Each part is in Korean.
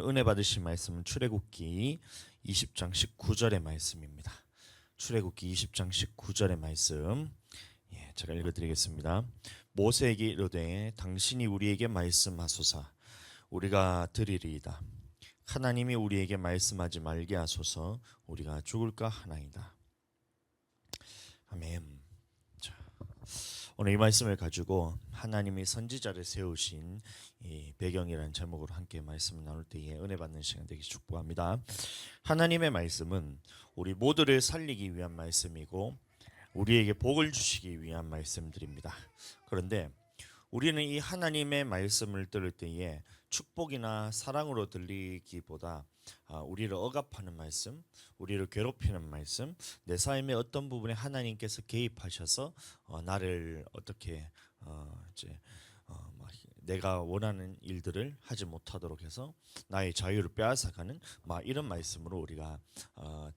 은혜 받으신 말씀은 출애굽기 20장 19절의 말씀입니다. 출애굽기 20장 19절의 말씀, 제가 읽어드리겠습니다. 모세에게 이르되 당신이 우리에게 말씀하소서 우리가 들으리이다. 하나님이 우리에게 말씀하지 말게 하소서 우리가 죽을까 하나이다. 아멘. 자, 오늘 이 말씀을 가지고 하나님이 선지자를 세우신 이 배경이라는 제목으로 함께 말씀을 나눌 때에 은혜 받는 시간 되기 축복합니다. 하나님의 말씀은 우리 모두를 살리기 위한 말씀이고 우리에게 복을 주시기 위한 말씀들입니다. 그런데 우리는 이 하나님의 말씀을 들을 때에 축복이나 사랑으로 들리기보다 우리를 억압하는 말씀, 우리를 괴롭히는 말씀, 내 삶의 어떤 부분에 하나님께서 개입하셔서 나를 어떻게 내가 원하는 일들을 하지 못하도록 해서 나의 자유를 빼앗아가는 이런 말씀으로 우리가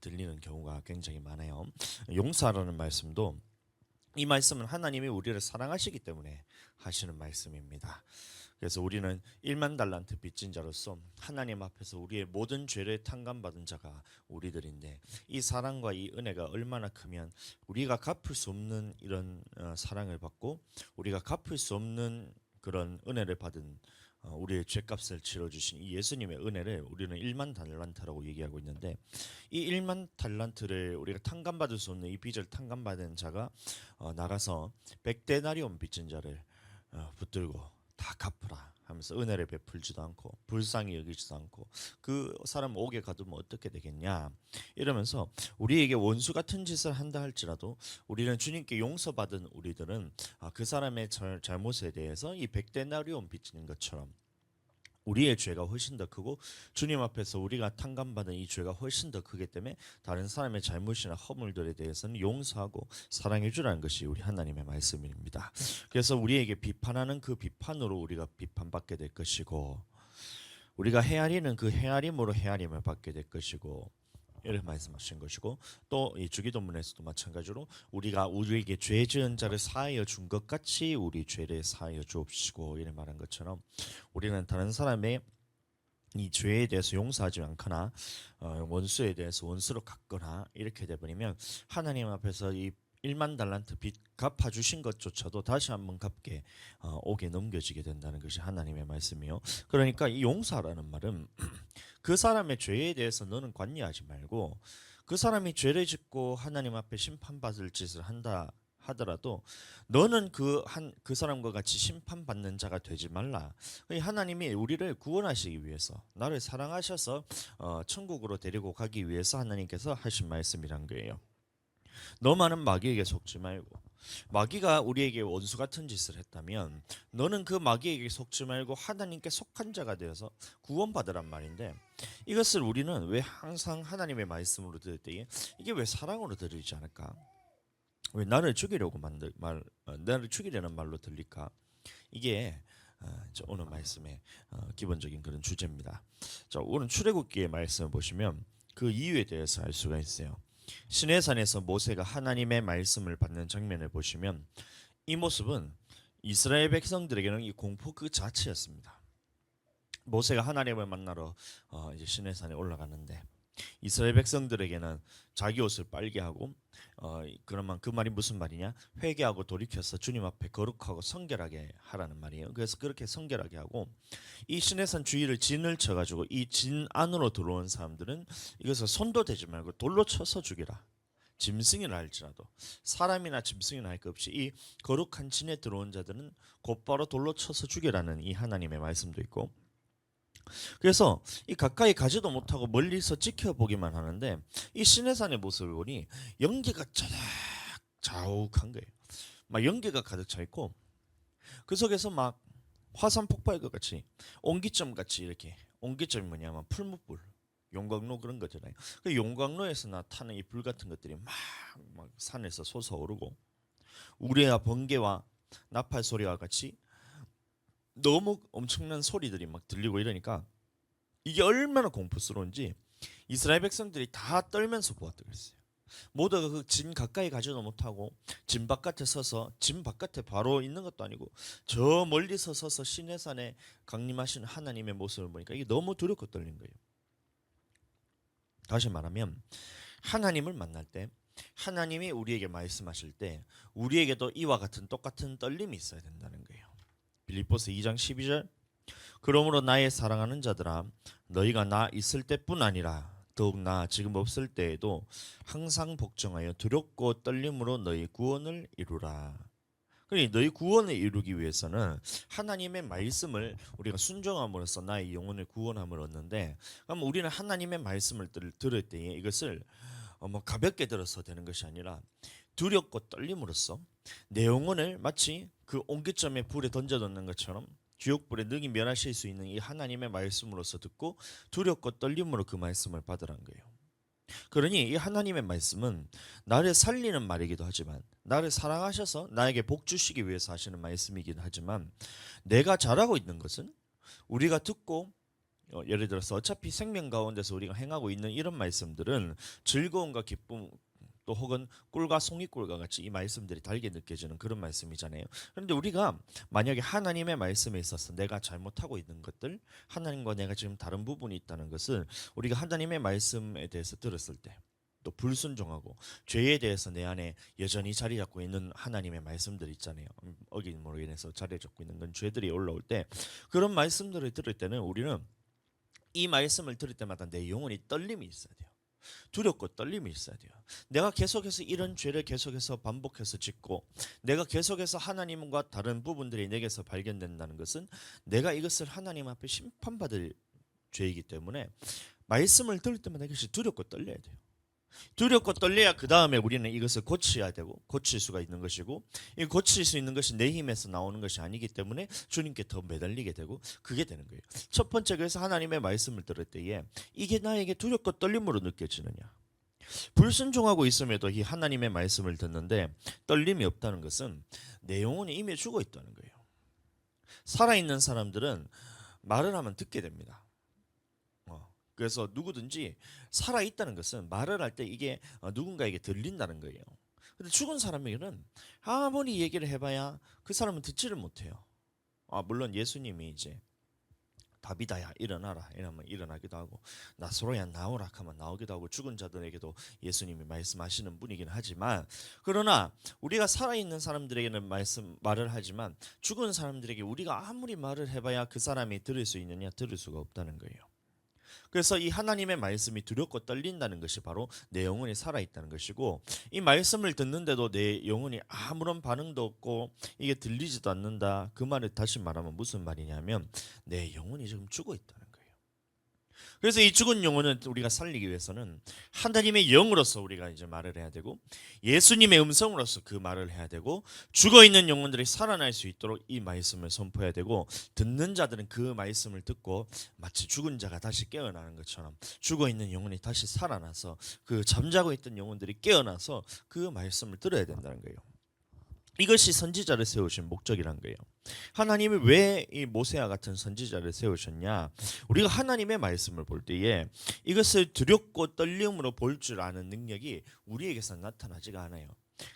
들리는 경우가 굉장히 많아요. 용서하라는 말씀도 이 말씀은 하나님이 우리를 사랑하시기 때문에 하시는 말씀입니다. 그래서 우리는 1만 달란트 빚진 자로서 하나님 앞에서 우리의 모든 죄를 탕감받은 자가 우리들인데, 이 사랑과 이 은혜가 얼마나 크면 우리가 갚을 수 없는 이런 사랑을 받고 우리가 갚을 수 없는 그런 은혜를 받은 우리의 죄값을 치러주신 이 예수님의 은혜를 우리는 1만 달란트라고 얘기하고 있는데, 이 1만 달란트를 우리가 탕감받을 수 없는 이 빚을 탕감받은 자가 나가서 100데나리온 빚진 자를 붙들고 다 갚으라 하면서 은혜를 베풀지도 않고 불쌍히 여기지도 않고 그 사람 옥에 가두면 어떻게 되겠냐 이러면서 우리에게 원수 같은 짓을 한다 할지라도 우리는 주님께 용서받은 우리들은 그 사람의 잘못에 대해서 이 100데나리온 빚지는 것처럼 우리의 죄가 훨씬 더 크고 주님 앞에서 우리가 탕감받은 이 죄가 훨씬 더 크기 때문에 다른 사람의 잘못이나 허물들에 대해서는 용서하고 사랑해 주라는 것이 우리 하나님의 말씀입니다. 그래서 우리에게 비판하는 그 비판으로 우리가 비판받게 될 것이고, 우리가 헤아리는 그 헤아림으로 헤아림을 받게 될 것이고, 이렇게 말씀하신 것이고, 또 이 주기도문에서도 마찬가지로 우리가 우리에게 죄 지은 자를 사하여 준 것 같이 우리 죄를 사하여 주옵시고 이렇게 말한 것처럼 우리는 다른 사람의 이 죄에 대해서 용서하지 않거나 원수에 대해서 원수로 갚거나 이렇게 돼버리면 하나님 앞에서 이 1만 달란트 빚 갚아주신 것조차도 다시 한번 갚게 옥에 넘겨지게 된다는 것이 하나님의 말씀이요. 그러니까 이 용서라는 말은 그 사람의 죄에 대해서 너는 관여하지 말고, 그 사람이 죄를 짓고 하나님 앞에 심판받을 짓을 한다 하더라도 너는 그 사람과 같이 심판받는 자가 되지 말라. 하나님이 우리를 구원하시기 위해서, 나를 사랑하셔서 천국으로 데리고 가기 위해서 하나님께서 하신 말씀이란 거예요. 너만은 마귀에게 속지 말고, 마귀가 우리에게 원수 같은 짓을 했다면 너는 그 마귀에게 속지 말고 하나님께 속한 자가 되어서 구원받으란 말인데, 이것을 우리는 왜 항상 하나님의 말씀으로 들을 때에 이게 왜 사랑으로 들리지 않을까? 왜 나를 죽이려고 나를 죽이려는 말로 들릴까? 이게 오늘 말씀의 기본적인 그런 주제입니다. 자, 오늘 출애굽기의 말씀을 보시면 그 이유에 대해서 알 수가 있어요. 시내산에서 모세가 하나님의 말씀을 받는 장면을 보시면 이 모습은 이스라엘 백성들에게는 이 공포 그 자체였습니다. 모세가 하나님을 만나러 이제 시내산에 올라가는데 이스라엘 백성들에게는 자기 옷을 빨게 하고 그러면 그 말이 무슨 말이냐? 회개하고 돌이켜서 주님 앞에 거룩하고 성결하게 하라는 말이에요. 그래서 그렇게 성결하게 하고 이 시내산 주위를 진을 쳐가지고 이 진 안으로 들어온 사람들은 이것을 손도 대지 말고 돌로 쳐서 죽이라. 짐승이라 할지라도, 사람이나 짐승이나 할 것 없이 이 거룩한 진에 들어온 자들은 곧바로 돌로 쳐서 죽이라는 이 하나님의 말씀도 있고, 그래서 이 가까이 가지도 못하고 멀리서 지켜보기만 하는데 이 시내산의 모습을 보니 연기가 자욱한 거예요. 막 연기가 가득 차 있고 그 속에서 막 화산 폭발과 같이 옹기점 같이, 이렇게 옹기점이 뭐냐면 풀무불, 용광로 그런 거잖아요. 그 용광로에서 나타나는 이 불 같은 것들이 막 산에서 솟아오르고 우레와 번개와 나팔 소리와 같이 너무 엄청난 소리들이 막 들리고 이러니까 이게 얼마나 공포스러운지 이스라엘 백성들이 다 떨면서 보았다고 했어요. 모두가 그 진 가까이 가지도 못하고 진 바깥에 서서 진 바깥에 바로 있는 것도 아니고 저 멀리서 서서 시내산에 강림하시는 하나님의 모습을 보니까 이게 너무 두렵고 떨린 거예요. 다시 말하면 하나님을 만날 때 하나님이 우리에게 말씀하실 때 우리에게도 이와 같은 똑같은 떨림이 있어야 된다는 거예요. 빌립보서 2장 12절 그러므로 나의 사랑하는 자들아 너희가 나 있을 때뿐 아니라 더욱 나 지금 없을 때에도 항상 복종하여 두렵고 떨림으로 너희 구원을 이루라. 그러니 너희 구원을 이루기 위해서는 하나님의 말씀을 우리가 순종함으로써 나의 영혼을 구원함을 얻는데, 그럼 우리는 하나님의 말씀을 들을 때에 이것을 가볍게 들어서 되는 것이 아니라 두렵고 떨림으로써 내 영혼을 마치 그 옹기점에 불에 던져놓는 것처럼 지옥불에 능히 멸하실 수 있는 이 하나님의 말씀으로서 듣고 두렵고 떨림으로 그 말씀을 받으라는 거예요. 그러니 이 하나님의 말씀은 나를 살리는 말이기도 하지만 나를 사랑하셔서 나에게 복 주시기 위해서 하시는 말씀이긴 하지만 내가 잘하고 있는 것은 우리가 듣고 예를 들어서 어차피 생명 가운데서 우리가 행하고 있는 이런 말씀들은 즐거움과 기쁨 또 혹은 꿀과 송이꿀과 같이 이 말씀들이 달게 느껴지는 그런 말씀이잖아요. 그런데 우리가 만약에 하나님의 말씀에 있어서 내가 잘못하고 있는 것들, 하나님과 내가 지금 다른 부분이 있다는 것을 우리가 하나님의 말씀에 대해서 들었을 때 또 불순종하고 죄에 대해서 내 안에 여전히 자리 잡고 있는 하나님의 말씀들 있잖아요. 어김으로 인해서 자리 잡고 있는 건 죄들이 올라올 때 그런 말씀들을 들을 때는 우리는 이 말씀을 들을 때마다 내 영혼이 떨림이 있어야 돼요. 두렵고 떨림이 있어야 돼요. 내가 계속해서 이런 죄를 계속해서 반복해서 짓고 내가 계속해서 하나님과 다른 부분들이 내게서 발견된다는 것은 내가 이것을 하나님 앞에 심판받을 죄이기 때문에 말씀을 들을 때마다 이것이 두렵고 떨려야 돼요. 두렵고 떨려야 그 다음에 우리는 이것을 고쳐야 되고 고칠 수가 있는 것이고, 이 고칠 수 있는 것이 내 힘에서 나오는 것이 아니기 때문에 주님께 더 매달리게 되고 그게 되는 거예요. 첫 번째, 그래서 하나님의 말씀을 들을 때에 이게 나에게 두렵고 떨림으로 느껴지느냐, 불순종하고 있음에도 이 하나님의 말씀을 듣는데 떨림이 없다는 것은 내 영혼이 이미 죽어 있다는 거예요. 살아있는 사람들은 말을 하면 듣게 됩니다. 그래서 누구든지 살아있다는 것은 말을 할 때 이게 누군가에게 들린다는 거예요. 근데 죽은 사람에게는 아무리 얘기를 해봐야 그 사람은 듣지를 못해요. 물론 예수님이 이제 다비다야 일어나라 이러면 일어나기도 하고 나사로야 나오라 하면 나오기도 하고 죽은 자들에게도 예수님이 말씀하시는 분이긴 하지만, 그러나 우리가 살아있는 사람들에게는 말을 하지만 죽은 사람들에게 우리가 아무리 말을 해봐야 그 사람이 들을 수 있느냐, 들을 수가 없다는 거예요. 그래서 이 하나님의 말씀이 두렵고 떨린다는 것이 바로 내 영혼이 살아있다는 것이고, 이 말씀을 듣는데도 내 영혼이 아무런 반응도 없고 이게 들리지도 않는다, 그 말을 다시 말하면 무슨 말이냐면 내 영혼이 지금 죽어 있다는 거예요. 그래서 이 죽은 영혼은 우리가 살리기 위해서는 하나님의 영으로서 우리가 이제 말을 해야 되고 예수님의 음성으로서 그 말을 해야 되고, 죽어 있는 영혼들이 살아날 수 있도록 이 말씀을 선포해야 되고, 듣는 자들은 그 말씀을 듣고 마치 죽은 자가 다시 깨어나는 것처럼 죽어 있는 영혼이 다시 살아나서 그 잠자고 있던 영혼들이 깨어나서 그 말씀을 들어야 된다는 거예요. 이것이 선지자를 세우신 목적이란 거예요. 하나님이 왜 이 모세와 같은 선지자를 세우셨냐? 우리가 하나님의 말씀을 볼 때에 이것을 두렵고 떨림으로 볼 줄 아는 능력이 우리에게서 나타나지가 않아요.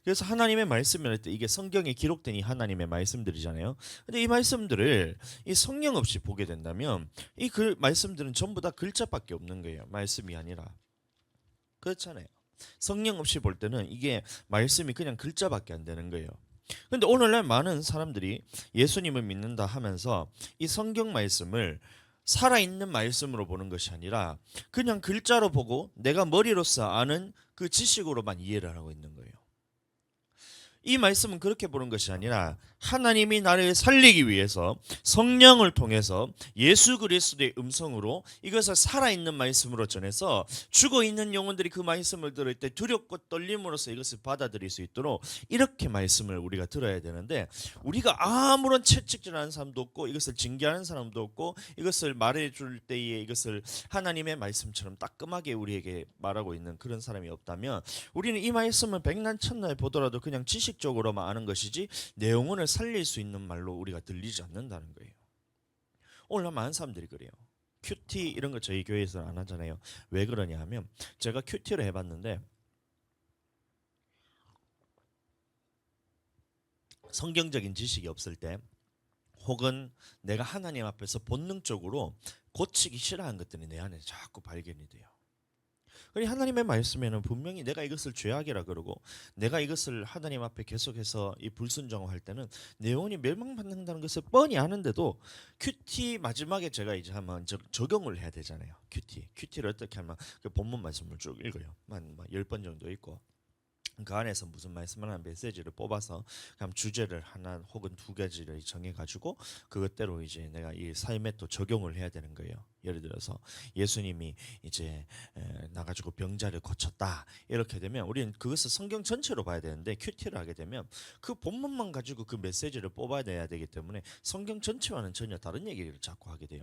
그래서 하나님의 말씀을 때 이게 성경에 기록된 이 하나님의 말씀들이잖아요. 근데 이 말씀들을 이 성령 없이 보게 된다면 이 말씀들은 전부 다 글자밖에 없는 거예요. 말씀이 아니라. 그렇잖아요. 성령 없이 볼 때는 이게 말씀이 그냥 글자밖에 안 되는 거예요. 근데 오늘날 많은 사람들이 예수님을 믿는다 하면서 이 성경 말씀을 살아있는 말씀으로 보는 것이 아니라 그냥 글자로 보고 내가 머리로서 아는 그 지식으로만 이해를 하고 있는 거예요. 이 말씀은 그렇게 보는 것이 아니라 하나님이 나를 살리기 위해서 성령을 통해서 예수 그리스도의 음성으로 이것을 살아있는 말씀으로 전해서 죽어있는 영혼들이 그 말씀을 들을 때 두렵고 떨림으로써 이것을 받아들일 수 있도록 이렇게 말씀을 우리가 들어야 되는데, 우리가 아무런 채찍질하는 사람도 없고 이것을 징계하는 사람도 없고 이것을 말해줄 때에 이것을 하나님의 말씀처럼 따끔하게 우리에게 말하고 있는 그런 사람이 없다면 우리는 이 말씀을 백날천날 보더라도 그냥 지식적으로만 아는 것이지 내 영혼을 살릴 수 있는 말로 우리가 들리지 않는다는 거예요. 오늘 많은 사람들이 그래요. 큐티 이런 거 저희 교회에서는 안 하잖아요. 왜 그러냐 하면 제가 큐티를 해봤는데 성경적인 지식이 없을 때, 혹은 내가 하나님 앞에서 본능적으로 고치기 싫어하는 것들이 내 안에 자꾸 발견이 돼요. 그러니 하나님의 말씀에는 분명히 내가 이것을 죄악이라 그러고, 내가 이것을 하나님 앞에 계속해서 이 불순종할 때는 내 영혼이 멸망받는다는 것을 뻔히 아는데도, 큐티 마지막에 제가 이제 한번 적용을 해야 되잖아요. 큐티를 어떻게 하면, 그 본문 말씀을 쭉 읽어요. 한 10번 정도 읽고, 그 안에서 무슨 말씀을 하나 메시지를 뽑아서 그냥 주제를 하나 혹은 두 가지를 정해 가지고 그것대로 이제 내가 이 삶에 또 적용을 해야 되는 거예요. 예를 들어서 예수님이 이제 나가지고 병자를 고쳤다, 이렇게 되면 우리는 그것을 성경 전체로 봐야 되는데, 큐티를 하게 되면 그 본문만 가지고 그 메시지를 뽑아내야 되기 때문에 성경 전체와는 전혀 다른 얘기를 자꾸 하게 돼요.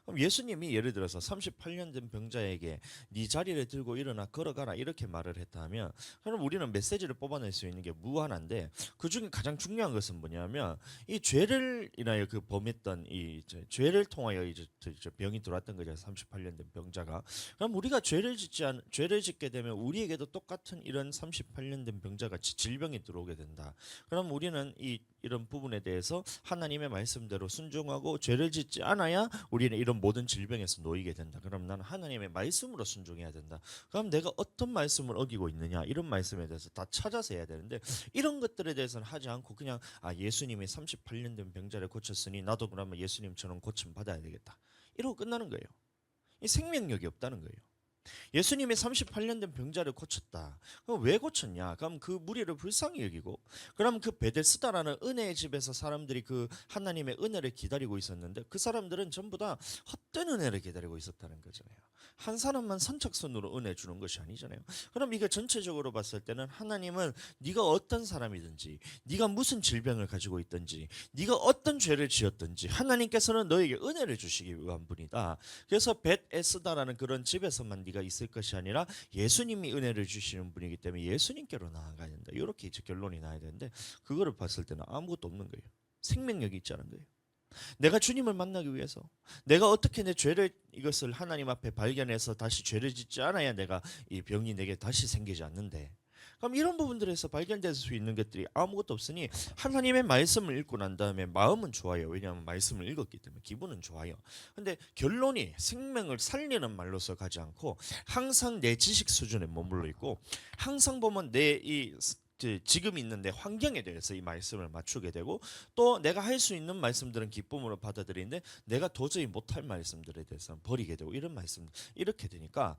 그럼 예수님이 예를 들어서 38년 된 병자에게 네 자리를 들고 일어나 걸어가라, 이렇게 말을 했다면, 그럼 우리는 메시지를 뽑아낼 수 있는 게 무한한데, 그 중에 가장 중요한 것은 뭐냐면, 이 죄를 인하여 그 범했던 이 죄를 통하여 이제 병이 들어왔던 거죠. 38년 된 병자가. 그럼 우리가 죄를 짓게 되면 우리에게도 똑같은 이런 38년 된 병자가 질병이 들어오게 된다. 그럼 우리는 이런 부분에 대해서 하나님의 말씀대로 순종하고 죄를 짓지 않아야 우리는 이런 모든 질병에서 놓이게 된다. 그럼 나는 하나님의 말씀으로 순종해야 된다. 그럼 내가 어떤 말씀을 어기고 있느냐, 이런 말씀에 대해서 다 찾아서 해야 되는데, 이런 것들에 대해서는 하지 않고 그냥 예수님이 38년 된 병자를 고쳤으니 나도 그러면 예수님처럼 고침 받아야 되겠다, 이러고 끝나는 거예요. 이 생명력이 없다는 거예요. 예수님이 38년 된 병자를 고쳤다. 그럼 왜 고쳤냐? 그럼 그 무리를 불쌍히 여기고, 그럼 그 베데스다라는 은혜의 집에서 사람들이 그 하나님의 은혜를 기다리고 있었는데, 그 사람들은 전부 다 헛된 은혜를 기다리고 있었다는 거잖아요. 한 사람만 선착순으로 은혜 주는 것이 아니잖아요. 그럼 이게 전체적으로 봤을 때는 하나님은 네가 어떤 사람이든지, 네가 무슨 질병을 가지고 있든지, 네가 어떤 죄를 지었든지 하나님께서는 너에게 은혜를 주시기 위한 분이다. 그래서 벳에스다라는 그런 집에서만 네가 있을 것이 아니라 예수님이 은혜를 주시는 분이기 때문에 예수님께로 나아가야 된다. 이렇게 이제 결론이 나야 되는데, 그거를 봤을 때는 아무것도 없는 거예요. 생명력이 있지 않은 거예요. 내가 주님을 만나기 위해서 내가 어떻게 내 죄를, 이것을 하나님 앞에 발견해서 다시 죄를 짓지 않아야 내가 이 병이 내게 다시 생기지 않는데, 그럼 이런 부분들에서 발견될 수 있는 것들이 아무것도 없으니 하나님의 말씀을 읽고 난 다음에 마음은 좋아요. 왜냐하면 말씀을 읽었기 때문에 기분은 좋아요. 근데 결론이 생명을 살리는 말로서 가지 않고 항상 내 지식 수준에 머물러 있고, 항상 보면 내이 지금 있는 내 환경에 대해서 이 말씀을 맞추게 되고, 또 내가 할 수 있는 말씀들은 기쁨으로 받아들이는데 내가 도저히 못할 말씀들에 대해서는 버리게 되고, 이런 말씀, 이렇게 되니까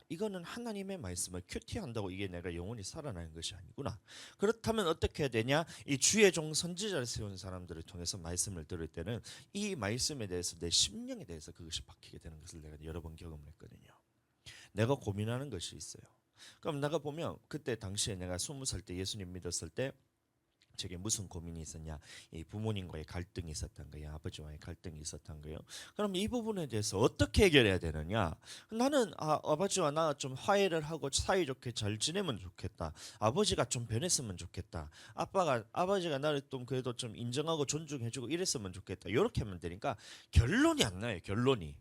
이거는 하나님의 말씀을 큐티한다고 이게 내가 영원히 살아나는 것이 아니구나. 그렇다면 어떻게 해야 되냐? 이 주의 종 선지자를 세운 사람들을 통해서 말씀을 들을 때는 이 말씀에 대해서 내 심령에 대해서 그것이 박히게 되는 것을 내가 여러 번 경험을 했거든요. 내가 고민하는 것이 있어요. 그럼 내가 보면 그때 당시에 내가 20살 때 예수님 믿었을 때 제게 무슨 고민이 있었냐? 이 부모님과의 갈등이 있었던 거예요. 아버지와의 갈등이 있었던 거예요. 그럼 이 부분에 대해서 어떻게 해결해야 되느냐? 나는 아버지와 나 좀 화해를 하고 사이좋게 잘 지내면 좋겠다. 아버지가 좀 변했으면 좋겠다. 아버지가 나를 좀 그래도 좀 인정하고 존중해주고 이랬으면 좋겠다. 이렇게 하면 되니까 결론이 안 나요. 결론이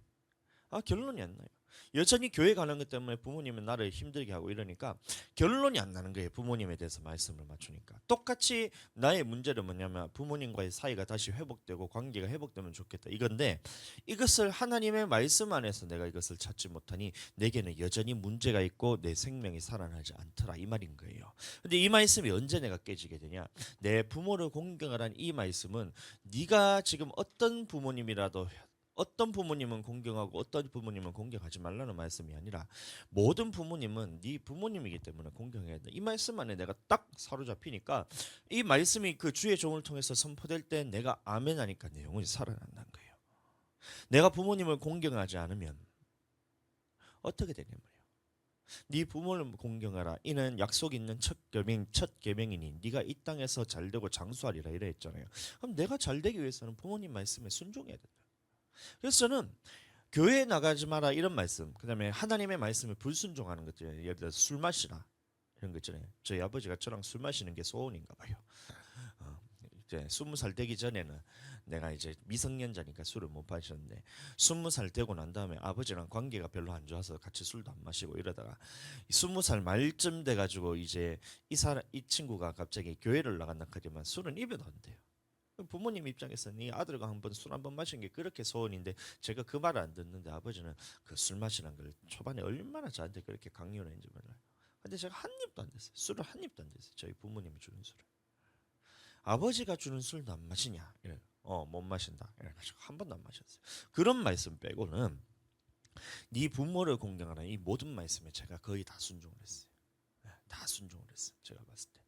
안 나요. 여전히 교회 가는 것 때문에 부모님은 나를 힘들게 하고 이러니까 결론이 안 나는 거예요. 부모님에 대해서 말씀을 맞추니까. 똑같이 나의 문제는 뭐냐면 부모님과의 사이가 다시 회복되고 관계가 회복되면 좋겠다, 이건데, 이것을 하나님의 말씀 안에서 내가 이것을 찾지 못하니 내게는 여전히 문제가 있고 내 생명이 살아나지 않더라, 이 말인 거예요. 근데 이 말씀이 언제 내가 깨지게 되냐? 내 부모를 공경하라는 이 말씀은 네가 지금 어떤 부모님이라도, 어떤 부모님은 공경하고 어떤 부모님은 공경하지 말라는 말씀이 아니라, 모든 부모님은 네 부모님이기 때문에 공경해야 돼. 이 말씀 안에 내가 딱 사로잡히니까, 이 말씀이 그 주의 종을 통해서 선포될 때 내가 아멘 하니까 내 영혼이 살아난다는 거예요. 내가 부모님을 공경하지 않으면 어떻게 되냐 말이에요. 네 부모를 공경하라. 이는 약속 있는 첫 계명이니 네가 이 땅에서 잘되고 장수하리라, 이래 했잖아요. 그럼 내가 잘되기 위해서는 부모님 말씀에 순종해야 된다. 그래서 저는 교회에 나가지 마라, 이런 말씀, 그 다음에 하나님의 말씀에 불순종하는 것들, 예를 들어서 술 마시라, 이런 거 있잖아요. 저희 아버지가 저랑 술 마시는 게 소원인가 봐요. 이제 20살 되기 전에는 내가 이제 미성년자니까 술을 못 마셨는데 20살 되고 난 다음에 아버지랑 관계가 별로 안 좋아서 같이 술도 안 마시고 이러다가 20살 말쯤 돼 가지고 이제 이 친구가 갑자기 교회를 나간다 하지만 술은 입에도 안 돼요. 부모님 입장에서 네 아들과 한번 술 한 번 마신 게 그렇게 소원인데 제가 그 말을 안 듣는데 아버지는 그 술 마시는 걸 초반에 얼마나 저한테 그렇게 강요를 했는지 몰라요. 근데 제가 한 입도 안 됐어요. 술을 한 입도 안 됐어요. 저희 부모님이 주는 술을. 아버지가 주는 술도 안 마시냐? 이래. 못 마신다. 이래가지고 한 번도 안 마셨어요. 그런 말씀 빼고는 네 부모를 공경하는 이 모든 말씀에 제가 거의 다 순종을 했어요. 다 순종을 했어요. 제가 봤을 때.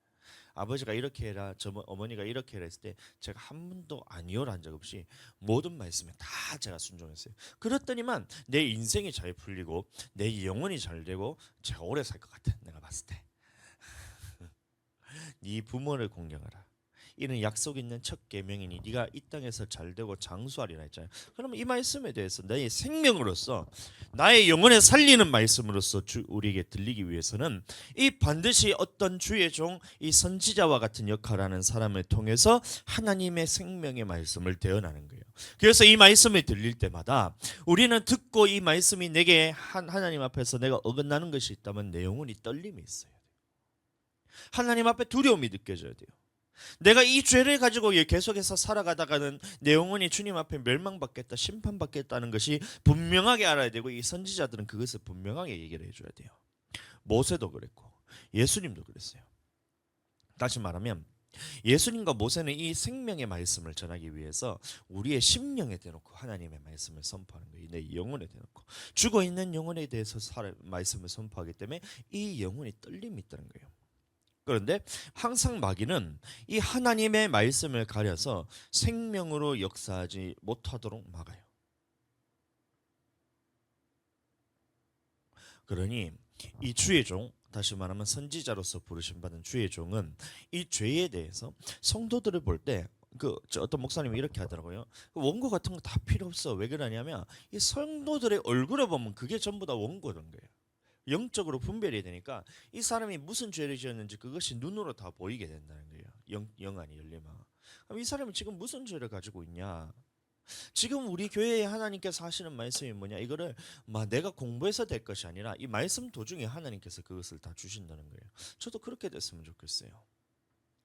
아버지가 이렇게 해라, 어머니가 이렇게 해라 했을 때 제가 한 번도 아니요라 한 적 없이 모든 말씀에 다 제가 순종했어요. 그랬더니만 내 인생이 잘 풀리고 내 영혼이 잘 되고 제가 오래 살 것 같아. 내가 봤을 때. 네 부모를 공경하라. 이는 약속 있는 첫 계명이니 네가 이 땅에서 잘되고 장수하리라 했잖아요. 그러면 이 말씀에 대해서 나의 생명으로서 나의 영혼에 살리는 말씀으로서 우리에게 들리기 위해서는 이 반드시 어떤 주의 종 이 선지자와 같은 역할을 하는 사람을 통해서 하나님의 생명의 말씀을 대언하는 거예요. 그래서 이 말씀이 들릴 때마다 우리는 듣고 이 말씀이 내게 하나님 앞에서 내가 어긋나는 것이 있다면 내 영혼이 떨림이 있어요. 하나님 앞에 두려움이 느껴져야 돼요. 내가 이 죄를 가지고 계속해서 살아가다가는 내 영혼이 주님 앞에 멸망받겠다, 심판받겠다는 것이 분명하게 알아야 되고 이 선지자들은 그것을 분명하게 얘기를 해줘야 돼요. 모세도 그랬고 예수님도 그랬어요. 다시 말하면 예수님과 모세는 이 생명의 말씀을 전하기 위해서 우리의 심령에 대놓고 하나님의 말씀을 선포하는 거예요. 내 영혼에 대놓고 죽어있는 영혼에 대해서 말씀을 선포하기 때문에 이 영혼이 떨림이 있다는 거예요. 그런데 항상 마귀는 이 하나님의 말씀을 가려서 생명으로 역사하지 못하도록 막아요. 그러니 이 주의 종, 다시 말하면 선지자로서 부르심 받은 주의 종은 이 죄에 대해서 성도들을 볼 때 어떤 목사님이 이렇게 하더라고요. 원고 같은 거 다 필요 없어. 왜 그러냐면 이 성도들의 얼굴을 보면 그게 전부 다 원고인 거예요. 영적으로 분별이 되니까 이 사람이 무슨 죄를 지었는지 그것이 눈으로 다 보이게 된다는 거예요. 영안이 열리면. 그럼 이 사람이 지금 무슨 죄를 가지고 있냐? 지금 우리 교회에 하나님께서 하시는 말씀이 뭐냐? 이거를 내가 공부해서 될 것이 아니라 이 말씀 도중에 하나님께서 그것을 다 주신다는 거예요. 저도 그렇게 됐으면 좋겠어요.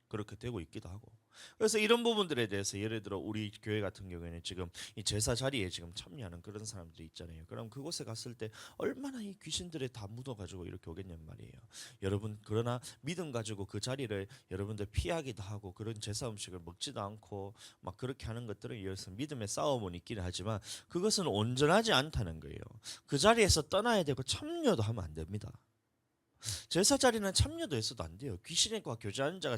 그렇게 되고 있기도 하고. 그래서 이런 부분들에 대해서 예를 들어 우리 교회 같은 경우에는 지금 이 제사 자리에 지금 참여하는 그런 사람들이 있잖아요. 그럼 그곳에 갔을 때 얼마나 이 귀신들이 다 묻어가지고 이렇게 오겠냔 말이에요. 여러분, 그러나 믿음 가지고 그 자리를 여러분들 피하기도 하고 그런 제사 음식을 먹지도 않고 막 그렇게 하는 것들은 이어서 믿음의 싸움은 있기는 하지만 그것은 온전하지 않다는 거예요. 그 자리에서 떠나야 되고 참여도 하면 안 됩니다. 제사 자리는 참여도 했어도 안 돼요. 귀신과 교제하는 자가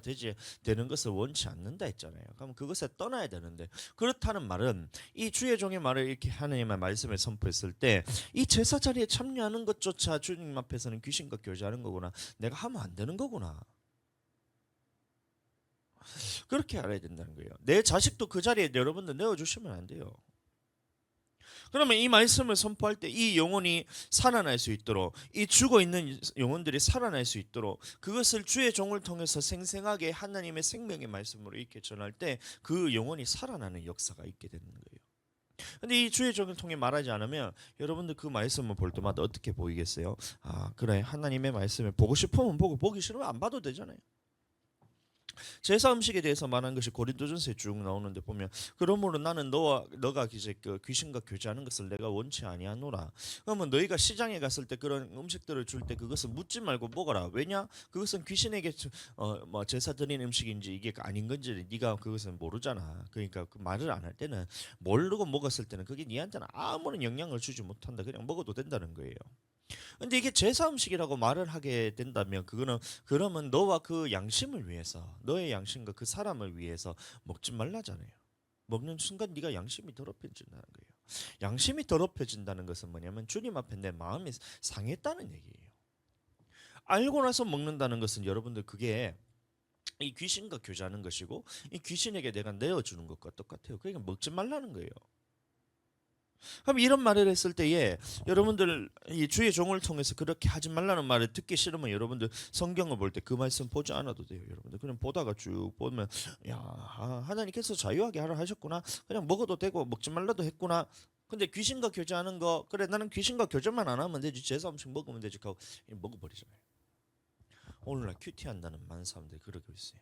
되는 것을 원치 않는다 했잖아요. 그럼 그것에 떠나야 되는데, 그렇다는 말은 이 주의 종의 말을 이렇게 하나님의 말씀을 선포했을 때 이 제사 자리에 참여하는 것조차 주님 앞에서는 귀신과 교제하는 거구나, 내가 하면 안 되는 거구나, 그렇게 알아야 된다는 거예요. 내 자식도 그 자리에 여러분들 내어주시면 안 돼요. 그러면 이 말씀을 선포할 때 이 영혼이 살아날 수 있도록, 이 죽어있는 영혼들이 살아날 수 있도록 그것을 주의 종을 통해서 생생하게 하나님의 생명의 말씀으로 이렇게 전할 때 그 영혼이 살아나는 역사가 있게 되는 거예요. 근데 이 주의 종을 통해 말하지 않으면 여러분들 그 말씀을 볼 때마다 어떻게 보이겠어요? 아, 그래, 하나님의 말씀을 보고 싶으면 보고 보기 싫으면 안 봐도 되잖아요. 제사 음식에 대해서 말한 것이 고린도전서에 쭉 나오는데 보면, 그러므로 나는 너가 이제 그 귀신과 교제하는 것을 내가 원치 아니하노라. 그러면 너희가 시장에 갔을 때 그런 음식들을 줄 때 그것을 묻지 말고 먹어라. 왜냐? 그것은 귀신에게 제사 드린 음식인지 이게 아닌 건지 네가 그것은 모르잖아. 그러니까 그 말을 안 할 때는, 모르고 먹었을 때는 그게 니한테는 아무런 영향을 주지 못한다. 그냥 먹어도 된다는 거예요. 근데 이게 제사 음식이라고 말을 하게 된다면 그러면 너와 그 양심을 위해서, 너의 양심과 그 사람을 위해서 먹지 말라잖아요. 먹는 순간 네가 양심이 더럽혀진다는 거예요. 양심이 더럽혀진다는 것은 뭐냐면 주님 앞에 내 마음이 상했다는 얘기예요. 알고 나서 먹는다는 것은 여러분들 그게 이 귀신과 교제하는 것이고 이 귀신에게 내가 내어주는 것과 똑같아요. 그러니까 먹지 말라는 거예요. 그럼 이런 말을 했을 때에 여러분들 이 주의 종을 통해서 그렇게 하지 말라는 말을 듣기 싫으면 여러분들 성경을 볼 때 그 말씀 보지 않아도 돼요. 여러분들 그냥 보다가 쭉 보면 야 하나님께서 자유하게 하라 하셨구나. 그냥 먹어도 되고 먹지 말라도 했구나. 근데 귀신과 교제하는 거 그래 나는 귀신과 교제만 안 하면 되지 제사 음식 먹으면 되지 하고 먹어버리잖아요. 오늘날 큐티한다는 많은 사람들이 그러고 있어요.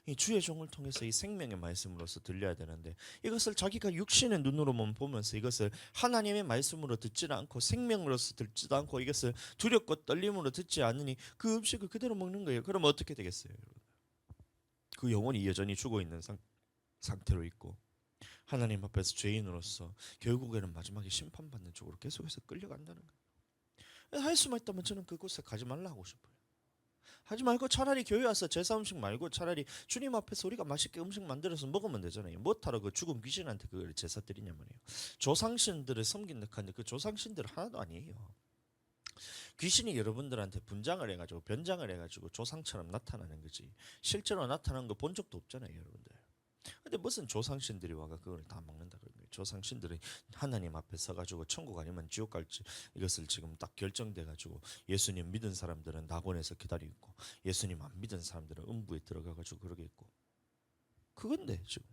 이 주의 종을 통해서 이 생명의 말씀으로서 들려야 되는데 이것을 자기가 육신의 눈으로만 보면서 이것을 하나님의 말씀으로 듣지도 않고 생명으로서 듣지도 않고 이것을 두렵고 떨림으로 듣지 않으니 그 음식을 그대로 먹는 거예요. 그럼 어떻게 되겠어요? 그 영혼이 여전히 죽어 있는 상태로 있고 하나님 앞에서 죄인으로서 결국에는 마지막에 심판받는 쪽으로 계속해서 끌려간다는 거예요. 할 수만 있다면 저는 그곳에 가지 말라 하고 싶어요. 하지 말고 차라리 교회 와서 제사 음식 말고 차라리 주님 앞에서 우리가 맛있게 음식 만들어서 먹으면 되잖아요. 뭐하러 그 죽은 귀신한테 그걸 제사 드리냐 말이에요. 조상신들을 섬긴다 하는데 그 조상신들 하나도 아니에요. 귀신이 여러분들한테 분장을 해가지고 변장을 해가지고 조상처럼 나타나는 거지 실제로 나타나는 거 본 적도 없잖아요 여러분들. 근데 무슨 조상신들이 와가 그걸 다 먹는다 그런 거예요. 조상신들이 하나님 앞에 서가지고 천국 아니면 지옥 갈지 이것을 지금 딱 결정돼가지고 예수님 믿은 사람들은 낙원에서 기다리고 있고 예수님 안 믿은 사람들은 음부에 들어가가지고 그러겠고 그건데 지금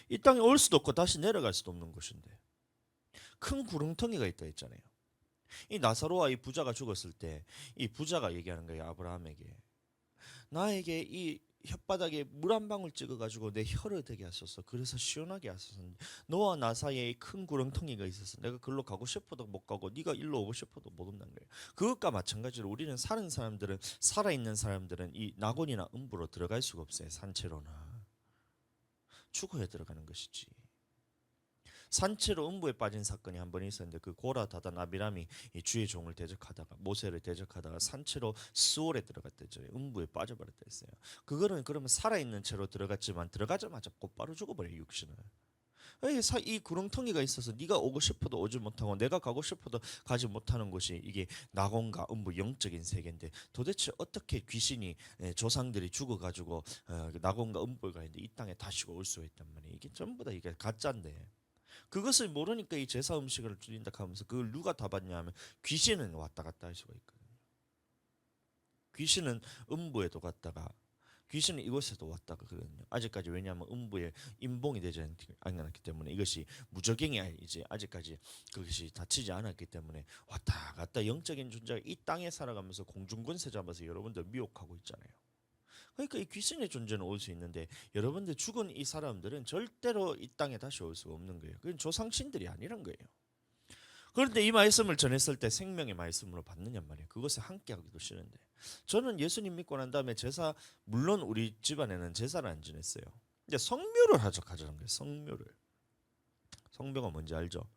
이 땅에 올 수도 없고 다시 내려갈 수도 없는 곳인데 큰 구렁텅이가 있다 했잖아요. 이 나사로와 이 부자가 죽었을 때 이 부자가 얘기하는 거예요. 아브라함에게 나에게 이 혓바닥에 물 한 방울 찍어가지고 내 혀를 되게 하소서. 그래서 시원하게 하소서. 너와 나 사이에 큰 구렁텅이가 있어서 내가 글로 가고 싶어도 못 가고 네가 일로 오고 싶어도 못 온다는 거예요. 그것과 마찬가지로 우리는 사는 사람들은 살아있는 사람들은 이 낙원이나 음부로 들어갈 수가 없어요. 산채로나 죽어야 들어가는 것이지. 산채로 음부에 빠진 사건이 한 번 있었는데 그 고라 다단 아비람이 이 주의 종을 대적하다가 모세를 대적하다가 산채로 스올에 들어갔대죠. 음부에 빠져버렸다 했어요. 그거는 그러면 살아있는 채로 들어갔지만 들어가자마자 곧바로 죽어버려요. 육신을. 이 구렁텅이가 있어서 네가 오고 싶어도 오지 못하고 내가 가고 싶어도 가지 못하는 곳이 이게 낙원과 음부 영적인 세계인데 도대체 어떻게 귀신이 조상들이 죽어가지고 낙원과 음부에 가 있는데 이 땅에 다시 올 수가 있단 말이에요. 이게 전부 다 이게 가짜인데 그것을 모르니까 이 제사 음식을 드린다 하면서 그걸 누가 다 받냐 하면 귀신은 왔다 갔다 할 수가 있거든요. 귀신은 음부에도 갔다가 귀신은 이곳에도 왔다가 그러거든요. 아직까지 왜냐하면 음부에 임봉이 되지 않았기 때문에 이것이 무적행이 이제 아직까지 그것이 닫히지 않았기 때문에 왔다 갔다 영적인 존재가 이 땅에 살아가면서 공중권세 잡아서 여러분들 미혹하고 있잖아요. 그러니까 이 귀신의 존재는 올 수 있는데 여러분들 죽은 이 사람들은 절대로 이 땅에 다시 올 수가 없는 거예요. 그건 조상신들이 아니란 거예요. 그런데 이 말씀을 전했을 때 생명의 말씀으로 받느냐 말이에요. 그것에 함께하기도 싫은데 저는 예수님 믿고 난 다음에 제사 물론 우리 집안에는 제사를 안 지냈어요. 근데 성묘를 가져가자는 거예요. 성묘를. 성묘가 뭔지 알죠?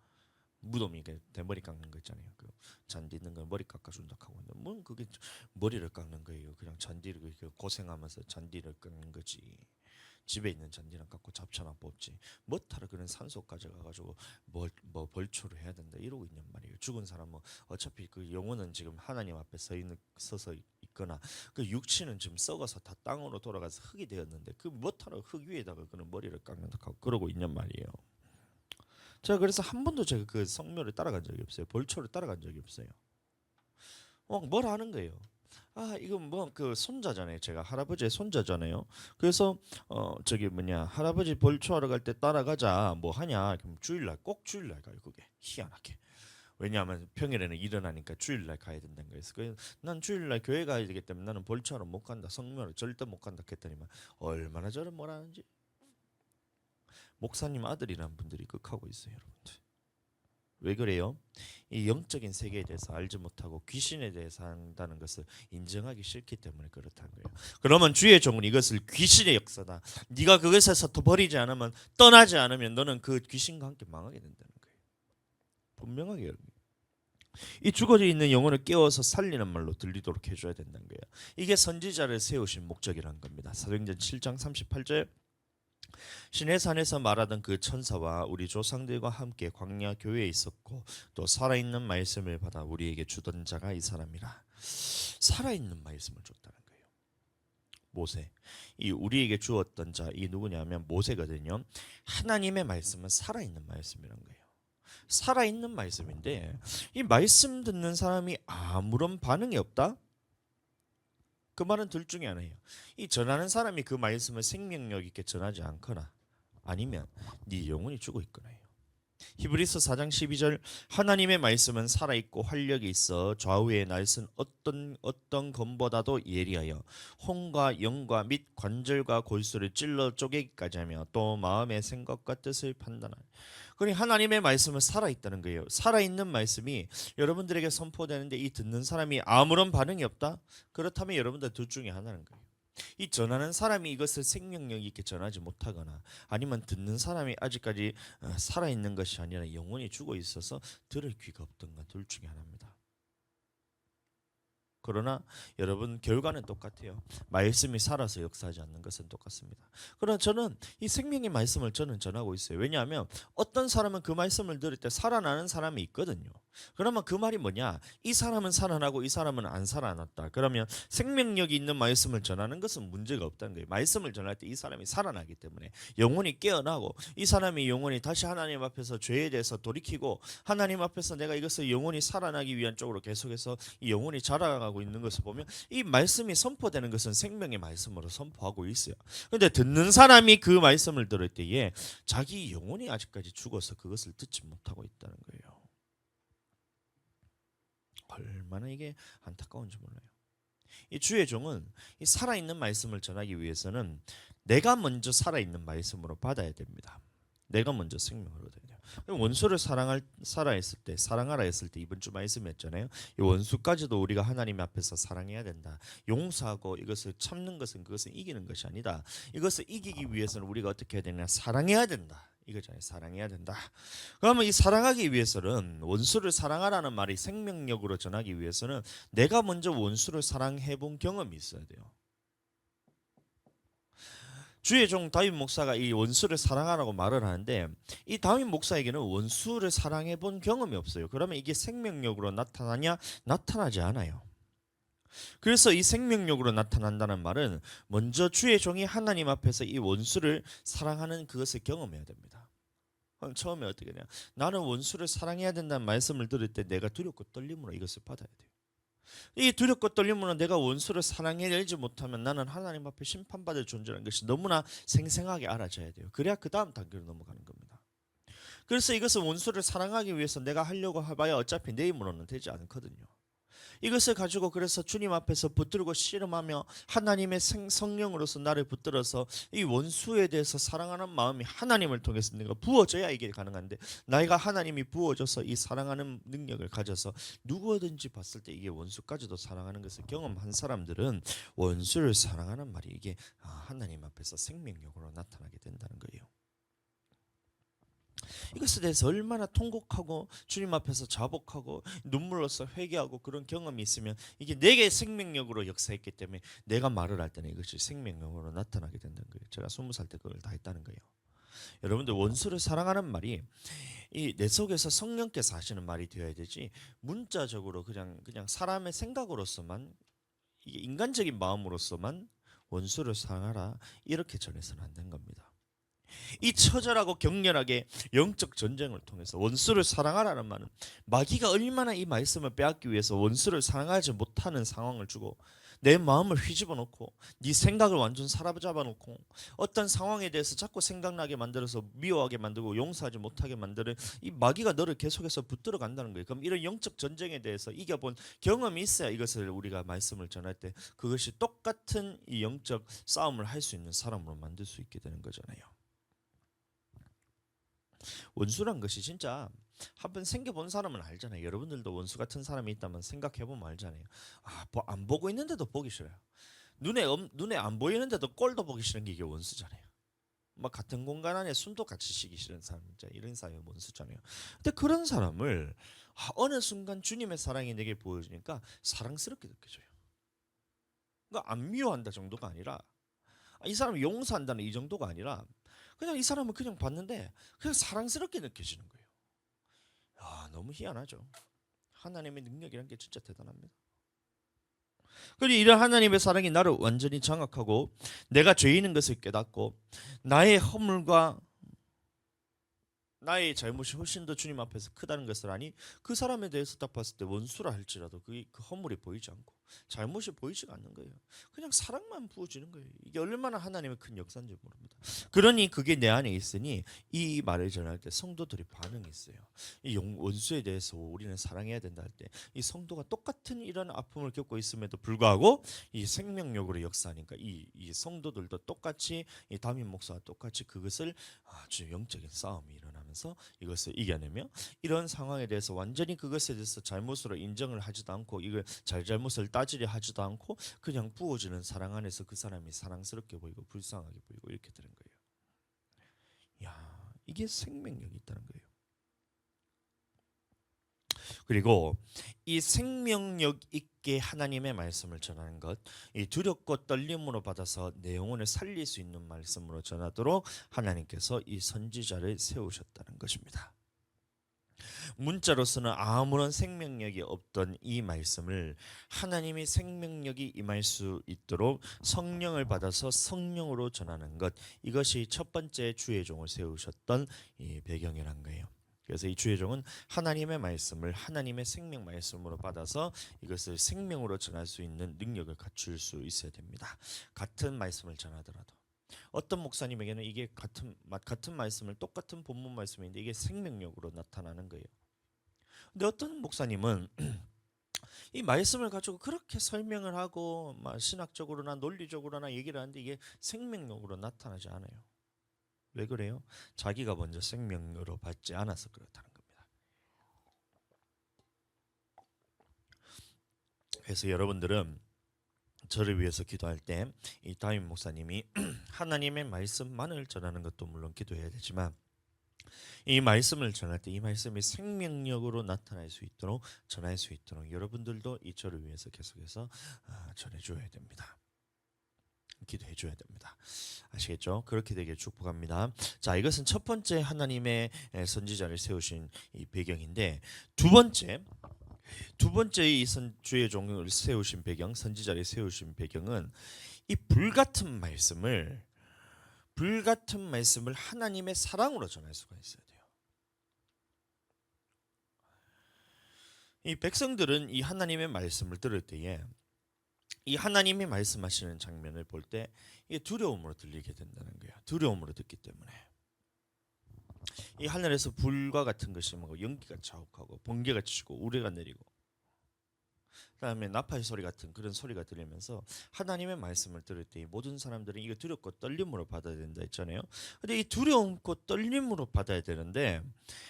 무덤이 대머리 깎는 거 있잖아요. 그 잔디 있는 거 머리 깎아준다 하고 뭐 그게 머리를 깎는 거예요. 그냥 잔디를 고생하면서 잔디를 깎는 거지. 집에 있는 잔디랑 깎고 잡초나 뽑지. 뭐하러 그런 산소까지 가가지고 뭐 벌초를 해야 된다 이러고 있냔 말이에요. 죽은 사람은 어차피 그 영혼은 지금 하나님 앞에 서서 있거나 그 육체는 지금 썩어서 다 땅으로 돌아가서 흙이 되었는데 그 뭐하러 흙 위에다가 그런 머리를 깎는다 하고 그러고 있냔 말이에요. 제가 그래서 한 번도 제가 그 성묘를 따라간 적이 없어요. 벌초를 따라간 적이 없어요. 뭘 하는 거예요. 이건 뭐 그 손자잖아요. 제가 할아버지의 손자잖아요. 그래서 저기 뭐냐 할아버지 벌초하러 갈 때 따라가자. 뭐 하냐? 그럼 주일날 꼭 주일날 가요. 그게 희한하게. 왜냐하면 평일에는 일어나니까 주일날 가야 된다는 거예요. 그래서 난 주일날 교회 가야 되기 때문에 나는 벌초하러 못 간다. 성묘를 절대 못 간다 했더니만 얼마나 저를 뭐라는지. 목사님 아들이라는 분들이 극하고 있어요, 여러분들. 왜 그래요? 이 영적인 세계에 대해서 알지 못하고 귀신에 대해서 한다는 것을 인정하기 싫기 때문에 그렇다는 거예요. 그러면 주의 종은 이것을 귀신의 역사다. 네가 그것에서 버리지 않으면 떠나지 않으면 너는 그 귀신과 함께 망하게 된다는 거예요. 분명하게 여러분. 이 죽어져 있는 영혼을 깨워서 살리는 말로 들리도록 해줘야 된다는 거예요. 이게 선지자를 세우신 목적이라는 겁니다. 사도행전 7장 38절 시내산에서 말하던 그 천사와 우리 조상들과 함께 광야 교회에 있었고 또 살아있는 말씀을 받아 우리에게 주던 자가 이 사람이라. 살아있는 말씀을 줬다는 거예요. 모세. 이 우리에게 주었던 자 이 누구냐면 모세거든요. 하나님의 말씀은 살아있는 말씀이란 거예요. 살아있는 말씀인데 이 말씀 듣는 사람이 아무런 반응이 없다? 그 말은 둘 중에 하나예요. 이 전하는 사람이 그 말씀을 생명력 있게 전하지 않거나 아니면 네 영혼이 죽어 있거나요. 히브리서 4장 12절 하나님의 말씀은 살아있고 활력이 있어 좌우의 날선 어떤 검보다도 예리하여 혼과 영과 및 관절과 골수를 찔러 쪼개기까지 하며 또 마음의 생각과 뜻을 판단하니 그러니 하나님의 말씀은 살아있다는 거예요. 살아있는 말씀이 여러분들에게 선포되는데 이 듣는 사람이 아무런 반응이 없다? 그렇다면 여러분들 둘 중에 하나는 거예요. 이 전하는 사람이 이것을 생명력 있게 전하지 못하거나 아니면 듣는 사람이 아직까지 살아있는 것이 아니라 영혼이 죽어 있어서 들을 귀가 없던가 둘 중에 하나입니다. 그러나 여러분 결과는 똑같아요. 말씀이 살아서 역사하지 않는 것은 똑같습니다. 그러나 저는 이 생명의 말씀을 저는 전하고 있어요. 왜냐하면 어떤 사람은 그 말씀을 들을 때 살아나는 사람이 있거든요. 그러면 그 말이 뭐냐? 이 사람은 살아나고 이 사람은 안 살아났다. 그러면 생명력이 있는 말씀을 전하는 것은 문제가 없다는 거예요. 말씀을 전할 때 이 사람이 살아나기 때문에 영혼이 깨어나고 이 사람이 영혼이 다시 하나님 앞에서 죄에 대해서 돌이키고 하나님 앞에서 내가 이것을 영혼이 살아나기 위한 쪽으로 계속해서 이 영혼이 자라가고 있는 것을 보면 이 말씀이 선포되는 것은 생명의 말씀으로 선포하고 있어요. 그런데 듣는 사람이 그 말씀을 들을 때에 자기 영혼이 아직까지 죽어서 그것을 듣지 못하고 있다는 거예요. 얼마나 이게 안타까운지 몰라요. 이 주의 종은 이 살아있는 말씀을 전하기 위해서는 내가 먼저 살아있는 말씀으로 받아야 됩니다. 내가 먼저 생명으로 되냐. 원수를 사랑하라 했을 때 이번 주 말씀이었잖아요. 이 원수까지도 우리가 하나님 앞에서 사랑해야 된다. 용서하고 이것을 참는 것은 그것은 이기는 것이 아니다. 이것을 이기기 위해서는 우리가 어떻게 해야 되냐? 사랑해야 된다. 이거잖아요. 사랑해야 된다. 그러면 이 사랑하기 위해서는 원수를 사랑하라는 말이 생명력으로 전하기 위해서는 내가 먼저 원수를 사랑해 본 경험이 있어야 돼요. 주의 종 다윗 목사가 이 원수를 사랑하라고 말을 하는데 이 다윗 목사에게는 원수를 사랑해 본 경험이 없어요. 그러면 이게 생명력으로 나타나냐? 나타나지 않아요. 그래서 이 생명력으로 나타난다는 말은 먼저 주의 종이 하나님 앞에서 이 원수를 사랑하는 그것을 경험해야 됩니다. 그럼 처음에 어떻게 되냐? 나는 원수를 사랑해야 된다는 말씀을 들을 때 내가 두렵고 떨림으로 이것을 받아야 돼요. 이 두렵고 떨림으로 내가 원수를 사랑해내지 못하면 나는 하나님 앞에 심판받을 존재라는 것이 너무나 생생하게 알아져야 돼요. 그래야 그 다음 단계로 넘어가는 겁니다. 그래서 이것을 원수를 사랑하기 위해서 내가 하려고 해봐야 어차피 내 힘으로는 되지 않거든요. 이것을 가지고 그래서 주님 앞에서 붙들고 씨름하며 하나님의 성령으로서 나를 붙들어서 이 원수에 대해서 사랑하는 마음이 하나님을 통해서 내가 부어져야 이게 가능한데 나이가 하나님이 부어져서 이 사랑하는 능력을 가져서 누구든지 봤을 때 이게 원수까지도 사랑하는 것을 경험한 사람들은 원수를 사랑하는 말이 이게 하나님 앞에서 생명력으로 나타나게 된다는 거예요. 이것에 대해서 얼마나 통곡하고 주님 앞에서 자복하고 눈물로서 회개하고 그런 경험이 있으면 이게 내게 생명력으로 역사했기 때문에 내가 말을 할 때는 이것이 생명력으로 나타나게 된다는 거예요. 제가 20살 때 그걸 다 했다는 거예요. 여러분들 원수를 사랑하는 말이 이 내 속에서 성령께서 하시는 말이 되어야 되지 문자적으로 그냥 사람의 생각으로서만 이게 인간적인 마음으로서만 원수를 사랑하라 이렇게 전해서는 안 된 겁니다. 이 처절하고 격렬하게 영적 전쟁을 통해서 원수를 사랑하라는 말은 마귀가 얼마나 이 말씀을 빼앗기 위해서 원수를 사랑하지 못하는 상황을 주고 내 마음을 휘집어 놓고 네 생각을 완전 사로잡아 놓고 어떤 상황에 대해서 자꾸 생각나게 만들어서 미워하게 만들고 용서하지 못하게 만드는 이 마귀가 너를 계속해서 붙들어 간다는 거예요. 그럼 이런 영적 전쟁에 대해서 이겨본 경험이 있어야 이것을 우리가 말씀을 전할 때 그것이 똑같은 이 영적 싸움을 할 수 있는 사람으로 만들 수 있게 되는 거잖아요. 원수란 것이 진짜 한번 생겨본 사람은 알잖아요. 여러분들도 원수 같은 사람이 있다면 생각해보면 알잖아요. 안 보고 있는데도 보기 싫어요. 눈에 안 보이는데도 꼴도 보기 싫은 게 이게 원수잖아요. 막 같은 공간 안에 숨도 같이 쉬기 싫은 사람, 이런 사람이 원수잖아요. 근데 그런 사람을 어느 순간 주님의 사랑이 내게 보여주니까 사랑스럽게 느껴져요. 그러니까 안 미워한다 정도가 아니라 이 사람을 용서한다는 이 정도가 아니라 그냥 이 사람을 그냥 봤는데 그냥 사랑스럽게 느껴지는 거예요. 너무 희한하죠. 하나님의 능력이란 게 진짜 대단합니다. 그리고 이런 하나님의 사랑이 나를 완전히 장악하고 내가 죄인인 것을 깨닫고 나의 허물과 나의 잘못이 훨씬 더 주님 앞에서 크다는 것을 아니, 그 사람에 대해서 딱 봤을 때 원수라 할지라도 그 허물이 보이지 않고 잘못이 보이지가 않는 거예요. 그냥 사랑만 부어지는 거예요. 이게 얼마나 하나님의 큰 역사인지 모릅니다. 그러니 그게 내 안에 있으니 이 말을 전할 때 성도들이 반응이 있어요. 이 원수에 대해서 우리는 사랑해야 된다 할 때 이 성도가 똑같은 이런 아픔을 겪고 있음에도 불구하고 이 생명력으로 역사하니까 이 성도들도 똑같이 이 담임 목사와 똑같이 그것을 아주 영적인 싸움이 일어나면서 이것을 이겨내며 이런 상황에 대해서 완전히 그것에 대해서 잘못으로 인정을 하지도 않고 이걸 잘못을 따지려 하지도 않고 그냥 부어지는 사랑 안에서 그 사람이 사랑스럽게 보이고 불쌍하게 보이고 이렇게 되는 거예요. 야, 이게 생명력이 있다는 거예요. 그리고 이 생명력 있게 하나님의 말씀을 전하는 것, 이 두렵고 떨림으로 받아서 내 영혼을 살릴 수 있는 말씀으로 전하도록 하나님께서 이 선지자를 세우셨다는 것입니다. 문자로서는 아무런 생명력이 없던 이 말씀을 하나님이 생명력이 임할 수 있도록 성령을 받아서 성령으로 전하는 것, 이것이 첫 번째 주의 종을 세우셨던 이 배경이란 거예요. 그래서 이 주의 종은 하나님의 말씀을 하나님의 생명 말씀으로 받아서 이것을 생명으로 전할 수 있는 능력을 갖출 수 있어야 됩니다. 같은 말씀을 전하더라도 어떤 목사님에게는 이게 같은 말씀을 똑같은 본문 말씀인데 이게 생명력으로 나타나는 거예요. 근데 어떤 목사님은 이 말씀을 가지고 그렇게 설명을 하고 막 신학적으로나 논리적으로나 얘기를 하는데 이게 생명력으로 나타나지 않아요. 왜 그래요? 자기가 먼저 생명으로 받지 않아서 그렇다는 겁니다. 그래서 여러분들은 저를 위해서 기도할 때 이 담임 목사님이 하나님의 말씀만을 전하는 것도 물론 기도해야 되지만 이 말씀을 전할 때 이 말씀이 생명력으로 나타날 수 있도록 전할 수 있도록 여러분들도 이 저를 위해서 계속해서 전해줘야 됩니다. 기도해 줘야 됩니다. 아시겠죠? 그렇게 되길 축복합니다. 자, 이것은 첫 번째 하나님의 선지자를 세우신 이 배경인데 두 번째 이 주의 종을 세우신 배경, 선지자를 세우신 배경은 이 불같은 말씀을 하나님의 사랑으로 전할 수가 있어야 돼요. 이 백성들은 이 하나님의 말씀을 들을 때에 이 하나님이 말씀하시는 장면을 볼 때 이게 두려움으로 들리게 된다는 거예요. 두려움으로 듣기 때문에 이 하늘에서 불과 같은 것이 뭐 연기가 자욱하고 번개가 치고 우레가 내리고 그다음에 나팔 소리 같은 그런 소리가 들리면서 하나님의 말씀을 들을 때 모든 사람들은 이거 두렵고 떨림으로 받아야 된다 했잖아요. 근데 이 두려움고 떨림으로 받아야 되는데